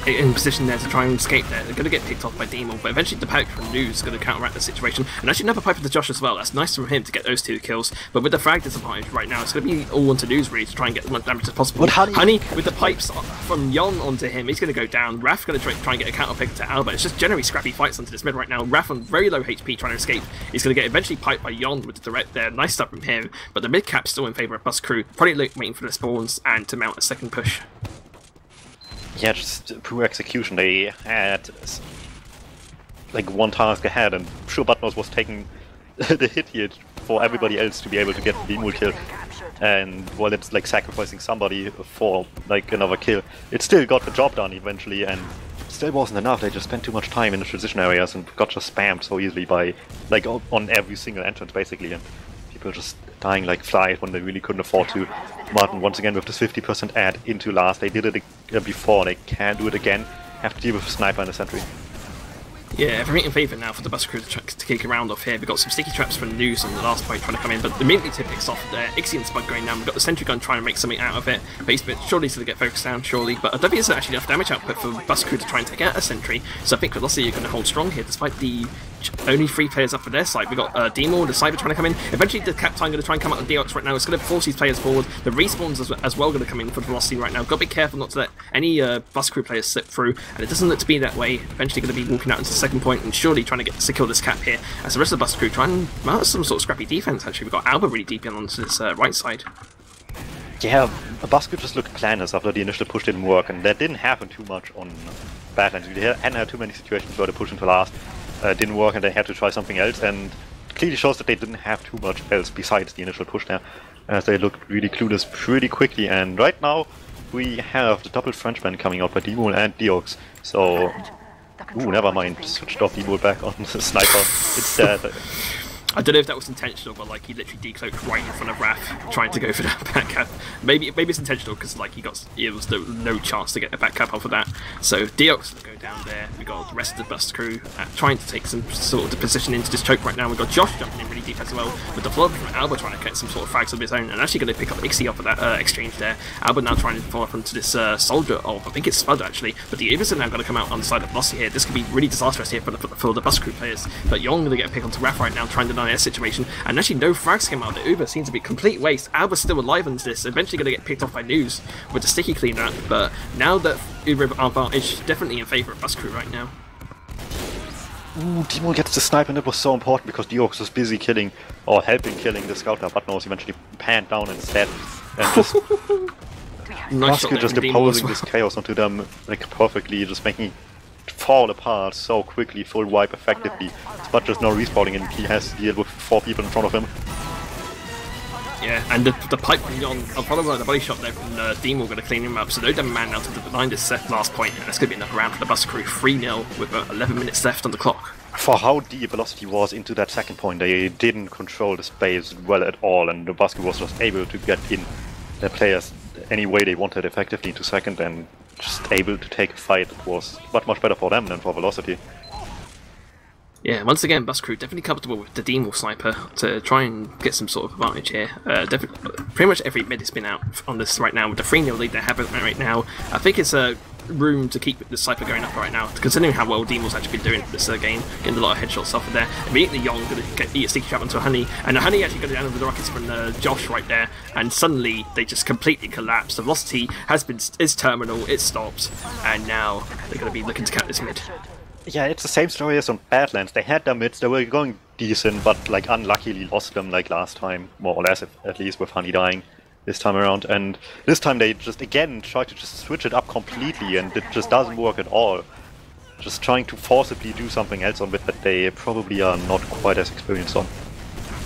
in position there to try and escape there. They're going to get picked off by DuMmTm, but eventually the pipe from News is going to counteract the situation. And actually another pipe into Josh as well. That's nice from him to get those 2 kills. But with the frag disadvantage right now, it's going to be all onto News really to try and get as much damage as possible. But Honey with the pipes from Yon onto him, he's going to go down. Raph going to try and get a counter pick to Alba. It's just generally scrappy fights onto this mid right now. Raph on very low HP trying to escape. He's going to get eventually piped by Yon with the direct there. Nice stuff from him. But the mid cap's still in favour of Bus Crew. Probably waiting for the spawns and to mount a second push. Yeah, just poor execution. They had like one task ahead, and sure Badlands was taking the hit here for everybody else to be able to get the mule kill. And while it's like sacrificing somebody for like another kill, it still got the job done eventually, and still wasn't enough. They just spent too much time in the transition areas and got just spammed so easily by like on every single entrance basically, and people just dying like flies when they really couldn't afford to. Martin once again with this 50% add into last. They did it before, they can't do it again. Have to deal with a sniper and a sentry. Yeah, everything in favour now for the Bus Crew to kick around off here. We've got some sticky traps from News on the last point trying to come in, but immediately Tip picks off there. Ixie and Spud going down. We've got the sentry gun trying to make something out of it. Base bit surely to get focused down, surely. But I don't think it's actually enough damage output for Bus Crew to try and take out a sentry. So I think Velocity are going to hold strong here, despite the only 3 players up for their side. We've got DuMmTm, the Cyber trying to come in. Eventually the Captain going to try and come out on Deox right now. It's going to force these players forward. The respawns as well going to come in for Velocity right now. Got to be careful not to let any Bus Crew players slip through, and it doesn't look to be that way. Eventually going to be walking out into the second point and surely trying to secure this cap here, as the rest of the Bus Crew try and mount some sort of scrappy defense. Actually, we've got Alba really deep in onto this right side. Yeah, Bus Crew just looked planless after the initial push didn't work, and that didn't happen too much on Badlands. We hadn't had too many situations where the push into last didn't work and they had to try something else, and it clearly shows that they didn't have too much else besides the initial push there, as they looked really clueless pretty quickly. And right now we have the double Frenchman coming out by DuMmTm and Deox, so ooh, never mind, switched off DuMmTm back on the sniper instead. I don't know if that was intentional, but like he literally decloaked right in front of Raph, trying to go for that back cap. Maybe it's intentional because like it was no chance to get a back cap off of that. So Deox will go down there. We got the rest of the Bus Crew trying to take some sort of the position into this choke right now. We got Josh jumping in really deep as well, with the flood from Alba trying to get some sort of frags of his own, and actually going to pick up Ixie off of that exchange there. Alba now trying to follow up onto this soldier of I think it's Spud actually, but the Ubers are now going to come out on the side of Velocity here. This could be really disastrous here for the Bus Crew players. But Young going to get a pick onto Raph right now, trying to deny their situation. And actually no frags came out of the Uber. Seems to be a complete waste. Alba's still alive on this. Eventually going to get picked off by News with the sticky cleanup. But now that Uber advantage definitely in favour of Bus Crew right now. Ooh, DuMmTm gets the snipe, and it was so important because Deox was busy killing or helping killing the scout there, but was eventually panned down instead. And just Nice just imposing this chaos onto them like perfectly, just making it fall apart so quickly, full wipe effectively. But just no respawning, and he has to deal with 4 people in front of him. Yeah, and the pipe from Yon, followed by the body shot there from DuMmTm, going to clean him up. So no damn man out to behind this last point, and that's going to be enough round for the Bus Crew. 3-0 with 11 minutes left on the clock. For how deep Velocity was into that second point, they didn't control the space well at all, and the Bus Crew was just able to get in their players any way they wanted effectively into second, and just able to take a fight that was much better for them than for Velocity. Yeah, once again, Bus Crew definitely comfortable with the DuMmTm sniper to try and get some sort of advantage here. Pretty much every mid has been out on this right now with the 3-0 lead they have right now. I think it's a room to keep the sniper going up right now, considering how well DuMmTm's actually been doing this game, getting a lot of headshots off of there. Immediately Young going to eat a sticky trap onto a Honey, and the Honey actually got down with the rockets from Josh right there, and suddenly they just completely collapsed. The Velocity is terminal, it stopped, and now they're going to be looking to cap this mid. Yeah, it's the same story as on Badlands. They had their mids, they were going decent, but like unluckily lost them like last time, more or less, at least with Honey dying this time around. And this time they just again try to just switch it up completely, and it just doesn't work at all. Just trying to forcibly do something else on it that they probably are not quite as experienced on.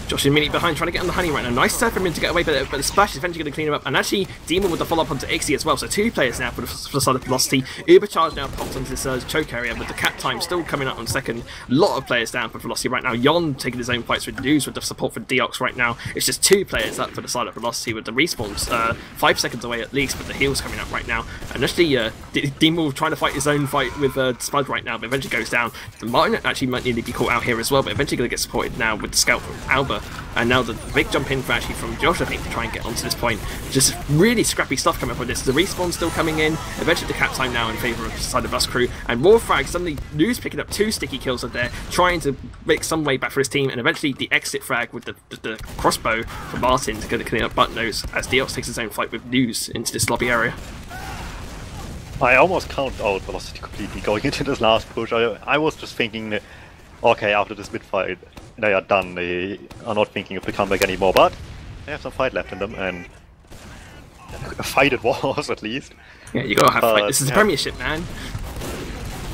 Josh is immediately behind, trying to get on the honey right now. Nice step from him to get away, but the splash is eventually going to clean him up. And actually, DuMmTm with the follow-up onto Ixie as well. So 2 players now for the side of Velocity. Ubercharge now pops onto this choke area, with the cap time still coming up on second. A lot of players down for Velocity right now. Yon taking his own fights with News with the support for Deox right now. It's just 2 players up for the side of Velocity, with the respawns 5 seconds away at least, with the heals coming up right now. And actually, DuMmTm trying to fight his own fight with Spud right now, but eventually goes down. Martin actually might nearly be caught out here as well, but eventually going to get supported now with the scout from Alba. And now the big jump in for actually from Josh, I think, to try and get onto this point. Just really scrappy stuff coming up with this. The respawn still coming in. Eventually the cap time now in favour of the side of Bus Crew. And Raw Frag suddenly News picking up 2 sticky kills up there, trying to make some way back for his team. And eventually the exit frag with the crossbow for Martin to go to clean up butt nose as Deox takes his own fight with News into this lobby area. I almost counted out Velocity completely going into this last push. I was just thinking that, okay, after this mid fight, they are done. They are not thinking of the comeback anymore, but they have some fight left in them, and a fight it was at least. Yeah, you gotta have fight. This is a premiership, man.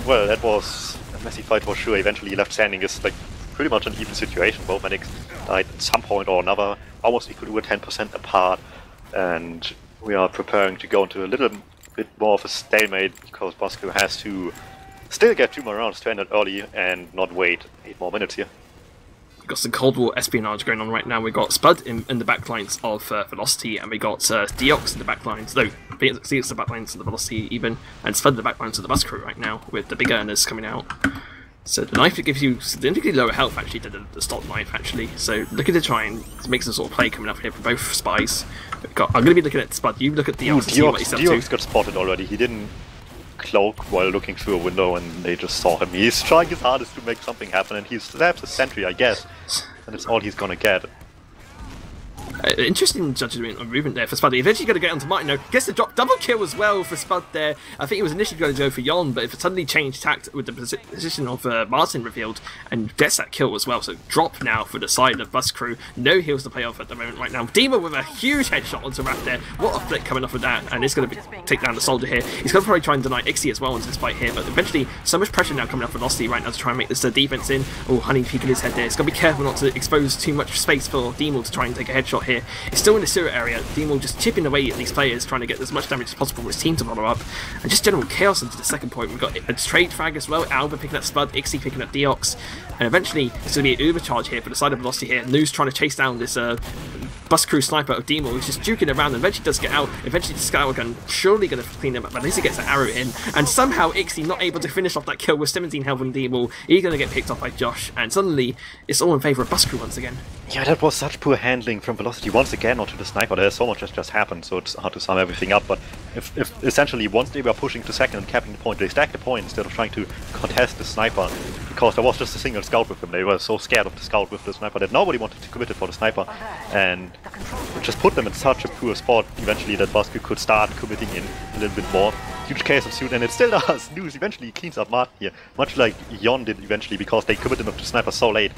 Well, that was a messy fight for sure. Eventually left standing is like pretty much an even situation. Both medics died at some point or another, almost equal to a 10% apart, and we are preparing to go into a little bit more of a stalemate, because Bosco has to still get 2 more rounds to end it early and not wait 8 more minutes here. We've got some Cold War espionage going on right now. We've got Spud in the backlines of Velocity, and we got Deox in the backlines. No, Deox the backlines of the Velocity even, and Spud in the backlines of the Bus Crew right now, with the big earners coming out. So the knife, it gives you significantly lower health actually than the stock knife actually. So looking to try and make some sort of play coming up here for both spies. I'm going to be looking at Spud. You look at Deox. Deox got spotted already. He didn't cloak while looking through a window, and they just saw him. He's trying his hardest to make something happen, and he stabs a sentry, I guess, and it's all he's gonna get. Interesting judgment on movement there for Spud. Eventually going to get onto Martin though. Gets the drop. Double kill as well for Spud there. I think he was initially going to go for Yon, but if it suddenly changed tact with the position of Martin revealed, and gets that kill as well. So drop now for the side of Bus Crew. No heals to play off at the moment right now. DuMmTm with a huge headshot onto Raph there. What a flick coming off of that. And it's going to take down the soldier here. He's going to probably try and deny Ixie as well into this fight here. But eventually, so much pressure now coming off Velocity right now to try and make this defense in. Oh, Honey peeking his head there. It's got to be careful not to expose too much space for DuMmTm to try and take a headshot here. It's still in the sewer area. DuMmTm just chipping away at these players, trying to get as much damage as possible for his team to follow up. And just general chaos into the second point. We've got a trade frag as well. Alba picking up Spud, Ixie picking up Deox. And eventually, it's going to be an overcharge here for the side of Velocity here. News trying to chase down this Bus Crew sniper of DuMmTm, who's just juking around and eventually does get out. Eventually, the scout gun surely going to clean him up, but at least he gets an arrow in. And somehow, Ixie not able to finish off that kill with 17 health on DuMmTm. He's going to get picked off by Josh, and suddenly, it's all in favour of Bus Crew once again. Yeah, that was such poor handling from Velocity once again onto the sniper. There's so much that just happened, so it's hard to sum everything up. But if essentially once they were pushing to second and capping the point, they stacked the point instead of trying to contest the sniper, because there was just a single scout with them. They were so scared of the scout with the sniper that nobody wanted to commit it for the sniper, and it just put them in such a poor spot eventually that Bosco could start committing in a little bit more. Huge case of suit, and it still does. News eventually cleans up Martin here, much like Yon did eventually, because they committed him to sniper so late.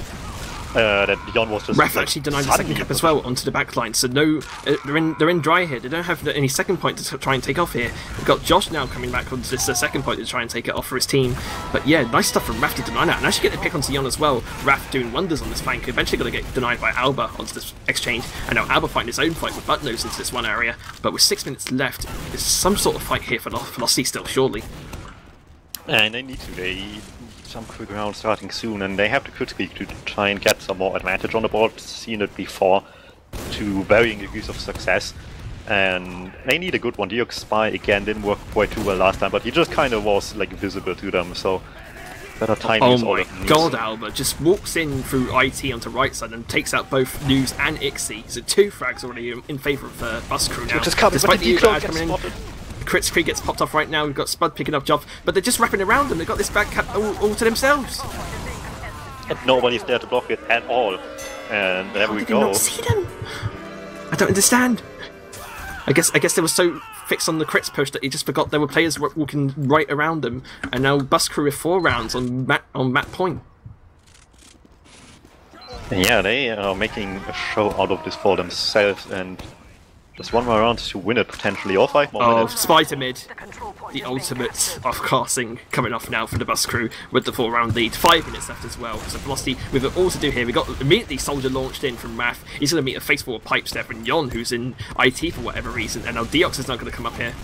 That Yon was just. Ref actually denied the second cap as well onto the back line, so no, they're in dry here. They don't have any second point to try and take off here. We've got Josh now coming back onto this second point to try and take it off for his team. But yeah, nice stuff from Raf to deny that, and actually get the pick onto Yon as well. Raf doing wonders on this flank, eventually going to get denied by Alba onto this exchange, and now Alba fighting his own fight with Buttnose into this one area. But with 6 minutes left, there's some sort of fight here for Velocity still, surely. And they need to. Some quick round starting soon, and they have the crit speak to try and get some more advantage on the board. Seen it before to varying degrees of success, and they need a good one. Georgebaii again didn't work quite too well last time, but he just kind of was like visible to them, so better timing is all it needs. Oh my god, Alba just walks in through IT onto right side and takes out both News and Ixie. So 2 frags already in favour of Bus Crew now. Just coming, despite the Uber coming in. Crit screen gets popped off right now. We've got Spud picking up Joff, but they're just wrapping around them. They've got this back cap all to themselves. And nobody's there to block it at all. And there we go. Did not see them? I don't understand. I guess they were so fixed on the crits push that he just forgot there were players walking right around them. And now Bus Crew with 4 rounds on map point. Yeah, they are making a show out of this for themselves, and Just one more round to win it potentially, or 5 more Oh, minutes. Spider mid, the ultimate of casting coming off now for the Bus Crew with the 4-round lead. 5 minutes left as well. So Velocity with it all to do here. We got immediately Soldier launched in from Raph. He's going to meet a face full of pipes there from Yon, who's in IT for whatever reason, and now Deox is not going to come up here.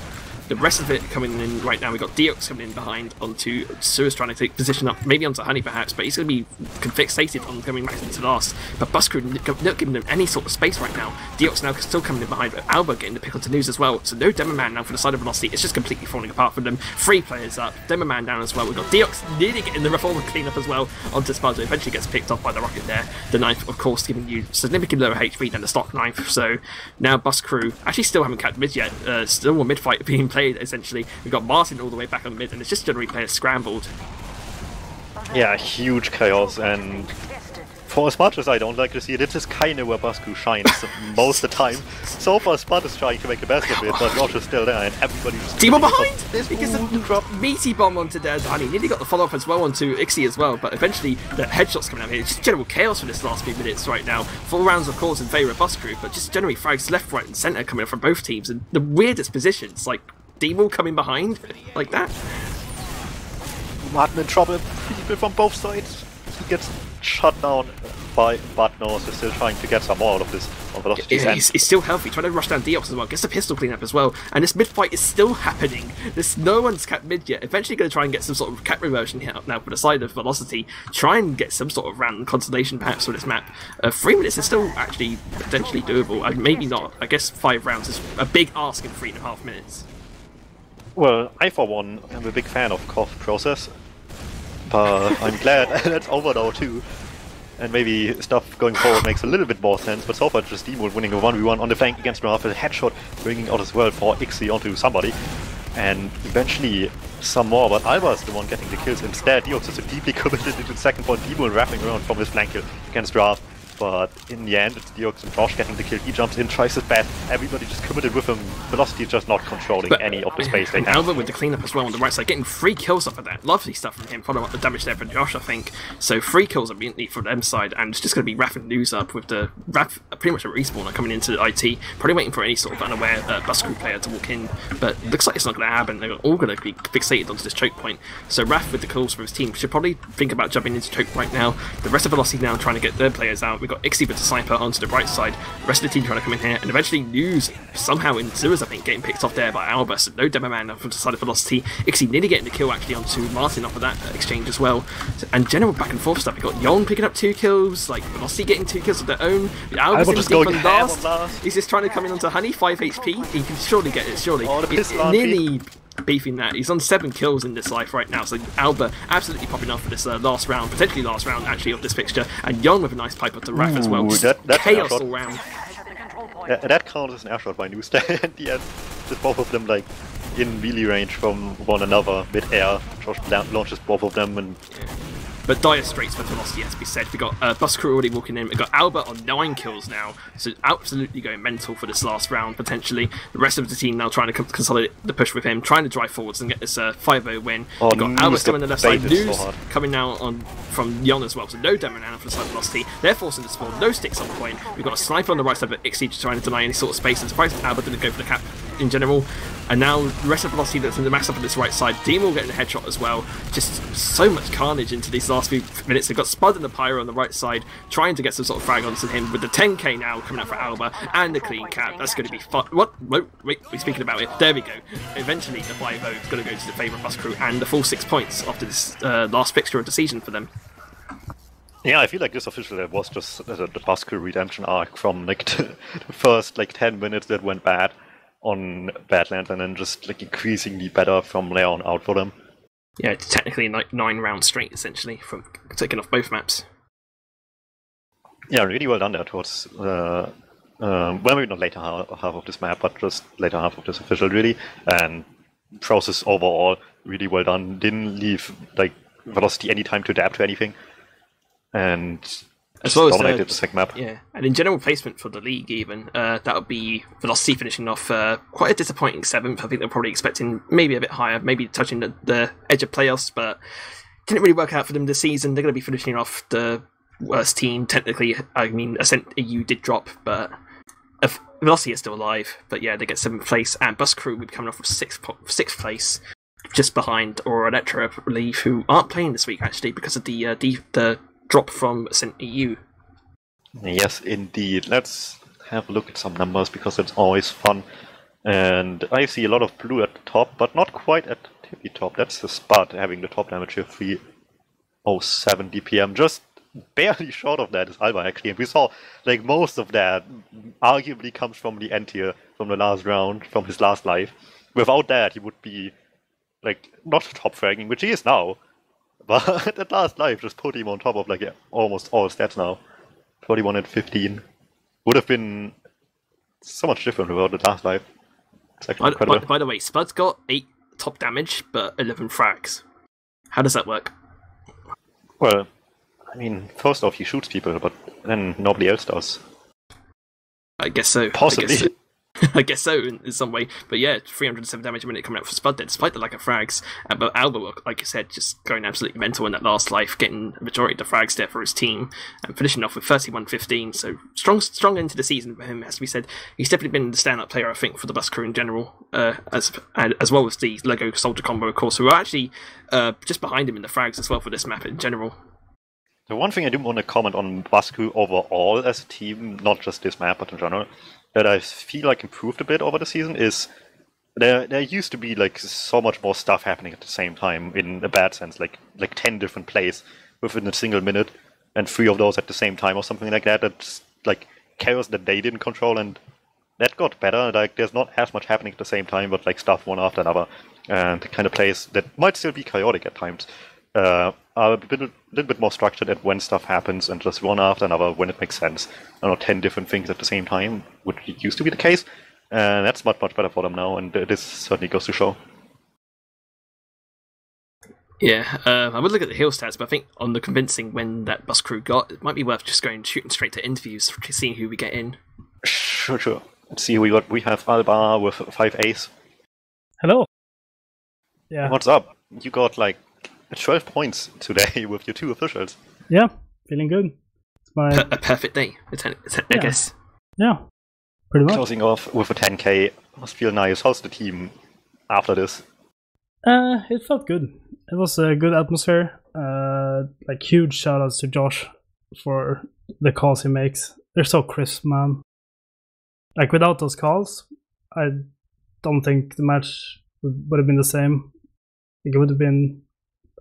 The rest of it coming in right now, we've got Deox coming in behind onto Suez trying to take position up, maybe onto Honey perhaps, but he's going to be fixated on coming back into last. But Buscrew not giving them any sort of space right now. Deox now still coming in behind, but Alba getting the pick onto news as well. So no Demoman now for the side of Velocity. It's just completely falling apart for them. 3 players up, Demoman down as well. We've got Deox nearly getting the revolver cleanup as well onto Sparta. Eventually gets picked off by the rocket there. The knife, of course, giving you significantly lower HP than the stock knife. So now Buscrew actually still haven't capped mid yet. Still a mid fight being played essentially. We've got Martin all the way back on mid, and it's just generally players scrambled. Yeah, huge chaos, and for as much as I don't like to see it, it's just kind of where Buscrew shines most of the time. So far, Spud is trying to make the best of it, but Roche is still there, and everybody's... Demo behind! This Because the meaty bomb onto Dead, and he nearly got the follow-up as well onto Ixie as well, but eventually the headshots coming out here. It's just general chaos for this last few minutes right now. 4 rounds, of course, in favour of Buscrew, but just generally frags left, right, and centre coming up from both teams, and the weirdest positions, like Demo coming behind, like that. Martin in trouble, people from both sides. He gets shut down by Badlands. Is still trying to get some more out of this Velocity. Yeah, he's still healthy, trying to rush down Deox as well, gets the pistol cleanup as well, and this mid fight is still happening. There's no one's capped mid yet. Eventually going to try and get some sort of cap reversion here now for the side of Velocity, try and get some sort of random consolation perhaps for this map. 3 minutes is still actually potentially doable, and maybe not. I guess 5 rounds is a big ask in 3.5 minutes. Well, I for one am a big fan of cough process, but I'm glad that's over now too. And maybe stuff going forward makes a little bit more sense, but so far just Demo winning a 1v1 on the flank against Raph, a headshot bringing out as well for Ixie onto somebody. And eventually some more, but Alba is the one getting the kills instead. Deox is so deeply committed into the second point, Demo wrapping around from his flank kill against Raph. But in the end, it's Deox and Frosh getting the kill. He jumps in, tries his best. Everybody just committed with him. Velocity is just not controlling any of the space they have. Alba with the cleanup as well on the right side, getting 3 kills off of that. Lovely stuff from him, following up the damage there for Josh, I think. So 3 kills immediately from them side, and it's just going to be Raph and News up with the Raph, pretty much a respawner coming into the IT, probably waiting for any sort of unaware Bus Crew player to walk in. But looks like it's not going to happen. They're all going to be fixated onto this choke point. So Raph with the kills for his team should probably think about jumping into choke right now. The rest of Velocity now trying to get their players out. We've got Ixie with the sniper onto the right side, the rest of the team trying to come in here, and eventually News somehow in sewers, I think, getting picked off there by Alba, so no Demo Man from the side of Velocity. Ixie nearly getting the kill actually onto Martin off of that exchange as well. And general back and forth stuff. We've got Yon picking up 2 kills, like Velocity getting 2 kills of their own. Alba's in the deep on last. He's just trying to come in onto Honey, 5 HP. He can surely get it, surely. He's nearly beefing that. He's on 7 kills in this life right now, so Alba absolutely popping off for this last round, potentially last round actually of this fixture, and Yon with a nice pipe up to Raph as well. That's chaos all round. That counts as an airshot by News at the end. Just both of them like in melee range from one another mid-air. Josh launches both of them and... But dire straits for Velocity, has to be said. We've got Bus Crew already walking in. We've got Alba on 9 kills now, so absolutely going mental for this last round, potentially. The rest of the team now trying to consolidate the push with him, trying to drive forwards and get this 5-0 win. We've got Alba still on the left side, News coming now on from Yon as well, so no Demo now for the side of Velocity. They're forcing the spawn, no sticks on point. We've got a sniper on the right side, but Ixie trying to deny any sort of space. I'm surprised Alba didn't go for the cap in general. And now the rest of Velocity that's in the max up on this right side. Demo getting a headshot as well. Just so much carnage into these last few minutes. They've got Spud and the Pyro on the right side, trying to get some sort of frag onto him with the 10k now coming up for Alba and the clean cap. That's going to be fun. What? Wait, we're speaking about it. There we go. Eventually the 5-0 is going to go to the favour of Bus Crew and the full 6 points after this last fixture of the season for them. Yeah, I feel like this officially was just the Bus Crew redemption arc from like the first like 10 minutes that went bad on Badlands, and then just like increasingly better from there on out for them. Yeah, it's technically like 9 rounds straight essentially from taking off both maps. Yeah, really well done there towards well, maybe not later half of this map, but just later half of this official really. And process overall really well done. Didn't leave like Velocity any time to adapt to anything, and as well as dominated the second map. Yeah, and in general placement for the league even, that would be Velocity finishing off quite a disappointing 7th. I think they're probably expecting maybe a bit higher, maybe touching the edge of playoffs, but didn't really work out for them this season. They're going to be finishing off the worst team technically. I mean, Ascent EU did drop, but Velocity is still alive, but yeah, they get 7th place, and Bus Crew will be coming off with 6th place, just behind Aura Electra, I believe, who aren't playing this week actually because of the drop from Ascent EU. Yes, indeed. Let's have a look at some numbers because it's always fun. And I see a lot of blue at the top, but not quite at the tippy top. That's the Spud having the top damage here, 307 DPM. Just barely short of that is Alba actually. And we saw like most of that arguably comes from the end here, from the last round, from his last life. Without that, he would be like not top fragging, which he is now. But that last life just put him on top of like almost all stats now. 41 and 15. Would have been so much different without the last life. It's actually incredible. By the way, Spud's got 8 top damage, but 11 frags. How does that work? Well, I mean, first off, he shoots people, but then nobody else does. I guess so. Possibly. I guess so in some way. But yeah, 307 damage a minute coming out for Spud, despite the lack of frags. But Alba, like you said, just going absolutely mental in that last life, getting a majority of the frags there for his team, and finishing off with 31-15. So strong end to the season for him, has to be said. He's definitely been the stand-up player, I think, for the Bus Crew in general, as well as the Lego Soldier combo, of course, who are actually just behind him in the frags as well for this map in general. The one thing I do want to comment on Bus Crew overall as a team, not just this map, but in general, that I feel like improved a bit over the season is there used to be like so much more stuff happening at the same time in a bad sense, like 10 different plays within a single minute, and 3 of those at the same time or something like that. That's like chaos that they didn't control, and that got better. Like there's not as much happening at the same time, but like stuff one after another, and the kind of plays that might still be chaotic at times are a little bit more structured at when stuff happens and just one after another when it makes sense. I don't know, 10 different things at the same time, which used to be the case. And that's much better for them now, and this certainly goes to show. Yeah, I would look at the heal stats, but I think on the convincing when that Bus Crew got, it might be worth just shooting straight to interviews, seeing who we get in. Sure. Let's see who we got. We have Alba with 5 Ace. Hello. Yeah. What's up? You got like 12 points today with your 2 officials. Yeah, feeling good. It's my a perfect day, I guess. Yeah, pretty much. Closing off with a 10k must feel nice. How's the team after this? It felt good. It was a good atmosphere. Like huge shout outs to Josh for the calls he makes. They're so crisp, man. Like without those calls, I don't think the match would have been the same. Like, it would have been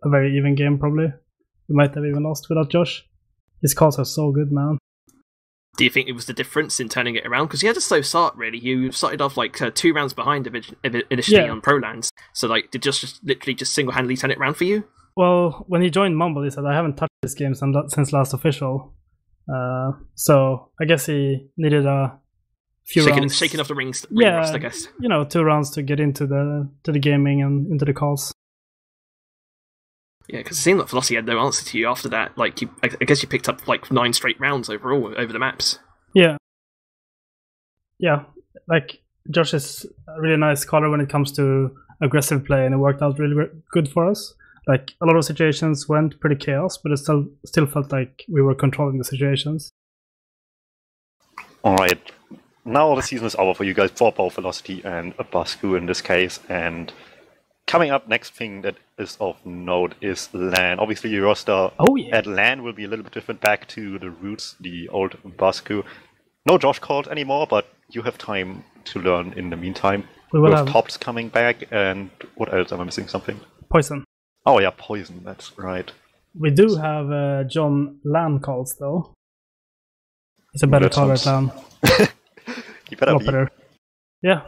a very even game, probably. We might have even lost without Josh. His calls are so good, man. Do you think it was the difference in turning it around? Because you had a slow start, really. You started off like 2 rounds behind initially on Pro Lands. So, like, did just literally single-handedly turn it around for you? Well, when he joined Mumble, he said, I haven't touched this game since last official. So, I guess he needed a few rounds. Shaking off the rust, I guess. 2 rounds to get into the gaming and into the calls. Yeah, because it seemed like Velocity had no answer to you after that. Like, I guess you picked up like 9 straight rounds overall over the maps. Yeah. Like Josh is a really nice caller when it comes to aggressive play, and it worked out really good for us. Like a lot of situations went pretty chaos, but it still felt like we were controlling the situations. All right, now the season is over for you guys, for both Velocity and Bus Crew in this case, and coming up, next thing that is of note is LAN. Obviously, your roster at LAN will be a little bit different, back to the roots, the old Bus Crew. No Josh called anymore, but you have time to learn in the meantime. We have Tops coming back, and what else? Am I missing something? Poison. Oh yeah, Poison, that's right. We do have John LAN calls, though. He's a better caller at LAN. He better be. Better. Yeah.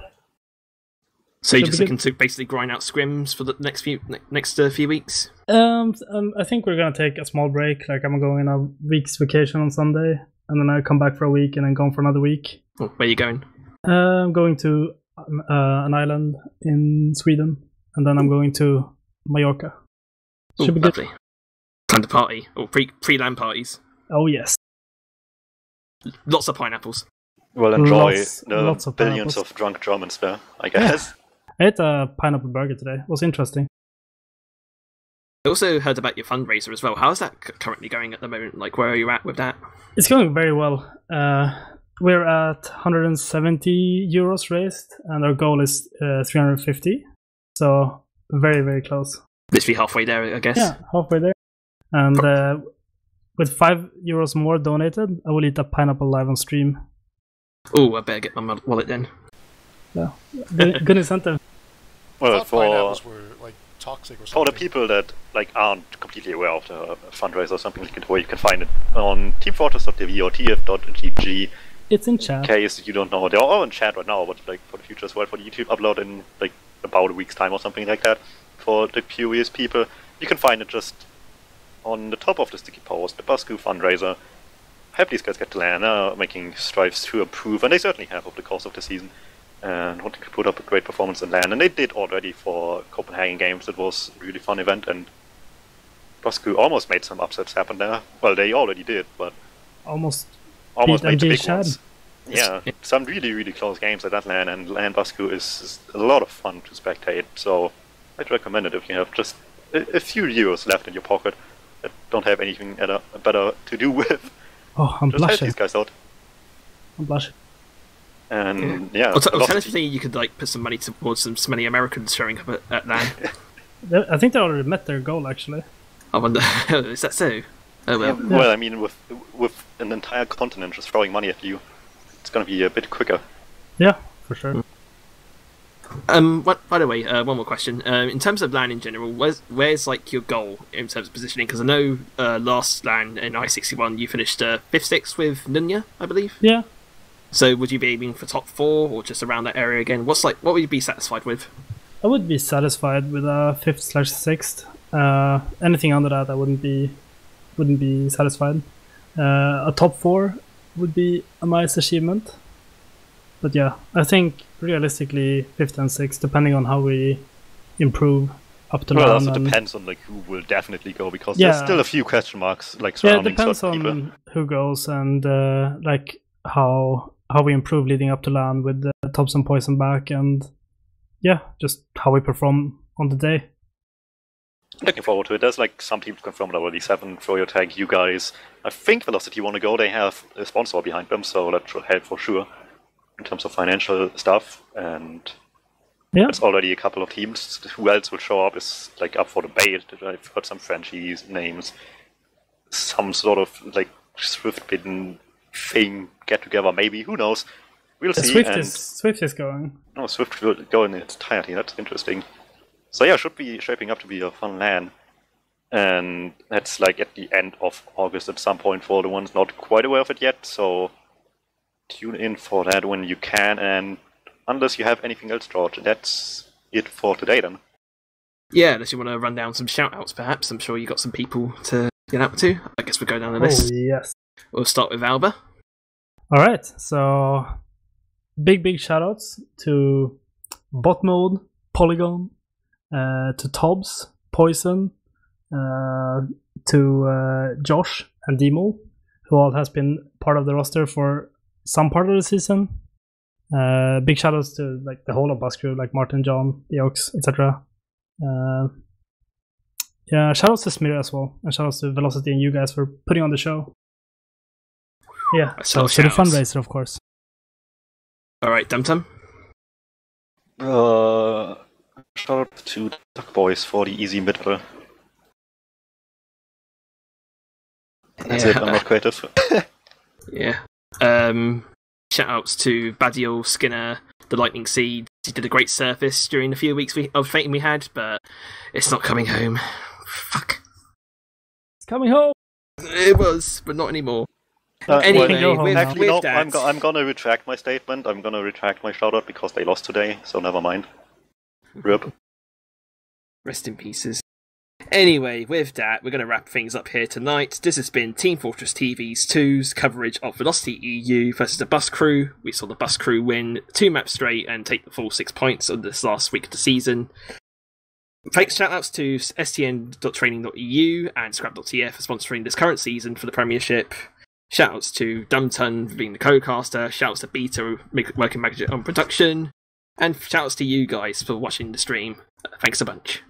So you're just looking to basically grind out scrims for the next few weeks? I think we're gonna take a small break. Like I'm going on a week's vacation on Sunday, and then I come back for a week, and then gone for another week. Oh, where are you going? I'm going to an island in Sweden, and then I'm going to Mallorca. Should be lovely. Good. Time to party, or pre-land parties. Oh yes. Lots of pineapples. Well, enjoy lots the of billions of drunk Germans there, I guess. Yeah. I ate a pineapple burger today. It was interesting. I also heard about your fundraiser as well. How's that currently going at the moment? Like, where are you at with that? It's going very well. we're at 170 euros raised, and our goal is 350. So very, very close. Literally halfway there, I guess. Yeah, halfway there. And with 5 euros more donated, I will eat a pineapple live on stream. Oh, I better get my wallet then. Yeah, good incentive. Well, pineapples were like toxic or something. for the people that like aren't completely aware of the fundraiser or something like that, where you can find it on teamfortress.tv or tf.gg. It's in chat. In case you don't know, they're all in chat right now, but like for the future as well, for the YouTube upload in like about a week's time or something like that. For the curious people, you can find it just on the top of the sticky post, the Basku fundraiser. Have these guys get to LAN, making strives to improve, and they certainly have over the course of the season, and wanting to put up a great performance in LAN, and they did already for Copenhagen Games. It was a really fun event, and Basku almost made some upsets happen there. Well, they already did, but Almost made the MG big Shad. ones. Yeah, some really, really close games at that LAN, and LAN Basku is a lot of fun to spectate, so I'd recommend it if you have just a few euros left in your pocket that don't have anything better to do with. Oh, I'm Just help blushing. these guys out. I'm blushing. And yeah, Alternatively, you could like put some money towards some many Americans showing up at LAN. I think they already met their goal, actually. I wonder, is that so? Oh well. well, I mean, with an entire continent just throwing money at you, it's going to be a bit quicker. Yeah, for sure. By the way, one more question. In terms of LAN in general, where's like your goal in terms of positioning? Because I know last LAN in I-61 you finished 5th, 6th with Nunya, I believe. Yeah. So would you be aiming for top 4 or just around that area again? What would you be satisfied with? I would be satisfied with a 5th/6th. Anything under that, I wouldn't be satisfied. A top 4 would be a nice achievement. But yeah, I think realistically 5th and 6th, depending on how we improve up to Well, it LAN. also depends on like who will definitely go, because there's still a few question marks like surrounding it depends certain on people. who goes and like how we improve leading up to LAN with the tops and poison back, and yeah, just how we perform on the day. Looking forward to it. There's like some teams confirmed already. 7, Throw Your Tag, you guys. I think Velocity want to go. They have a sponsor behind them, so that should help for sure in terms of financial stuff. And Yeah, there's already a couple of teams. Who else will show up is like up for debate. I've heard some franchise names, some sort of like Swift bidden thing get together. Maybe, who knows? We'll see. Swift is going. No, Swift will go in its entirety. That's interesting. So yeah, should be shaping up to be a fun LAN. And that's like at the end of August at some point for the ones not quite aware of it yet. So tune in for that when you can. And unless you have anything else, George, that's it for today then. Yeah, unless you want to run down some shout-outs, perhaps. I'm sure you got some people to get out to. I guess we'll go down the list. Oh yes. We'll start with Alba. All right, so big shoutouts to Bot Mode, Polygon, to Tobbs, Poison, to Josh and Demo, who all has been part of the roster for some part of the season. Big shoutouts to like the whole of Bus Crew, like Martin, John, Deox, etc. Yeah, shoutouts to Smir as well, and shoutouts to Velocity and you guys for putting on the show. Yeah, so to the fundraiser, of course. Alright, DuMmTm. Shout out to Duck Boys for the easy middle. That's it, I'm not creative. Yeah. Shoutouts to Badial, Skinner, the Lightning Seed. He did a great surface during the few weeks of fating we had, but it's not coming home. Fuck. It's coming home! It was, but not anymore. Anyway, actually, no, that... I'm gonna retract my statement. I'm gonna retract my shoutout because they lost today, so never mind. RIP. Rest in pieces. Anyway, with that, we're going to wrap things up here tonight. This has been Team Fortress TV's 2's coverage of Velocity EU versus the Bus Crew. We saw the Bus Crew win 2 maps straight and take the full 6 points on this last week of the season. Thanks shoutouts to stn.training.eu and scrap.tf for sponsoring this current season for the Premiership. Shoutouts to DuMmTm for being the co-caster. Shoutouts to Beta working on production. And shoutouts to you guys for watching the stream. Thanks a bunch.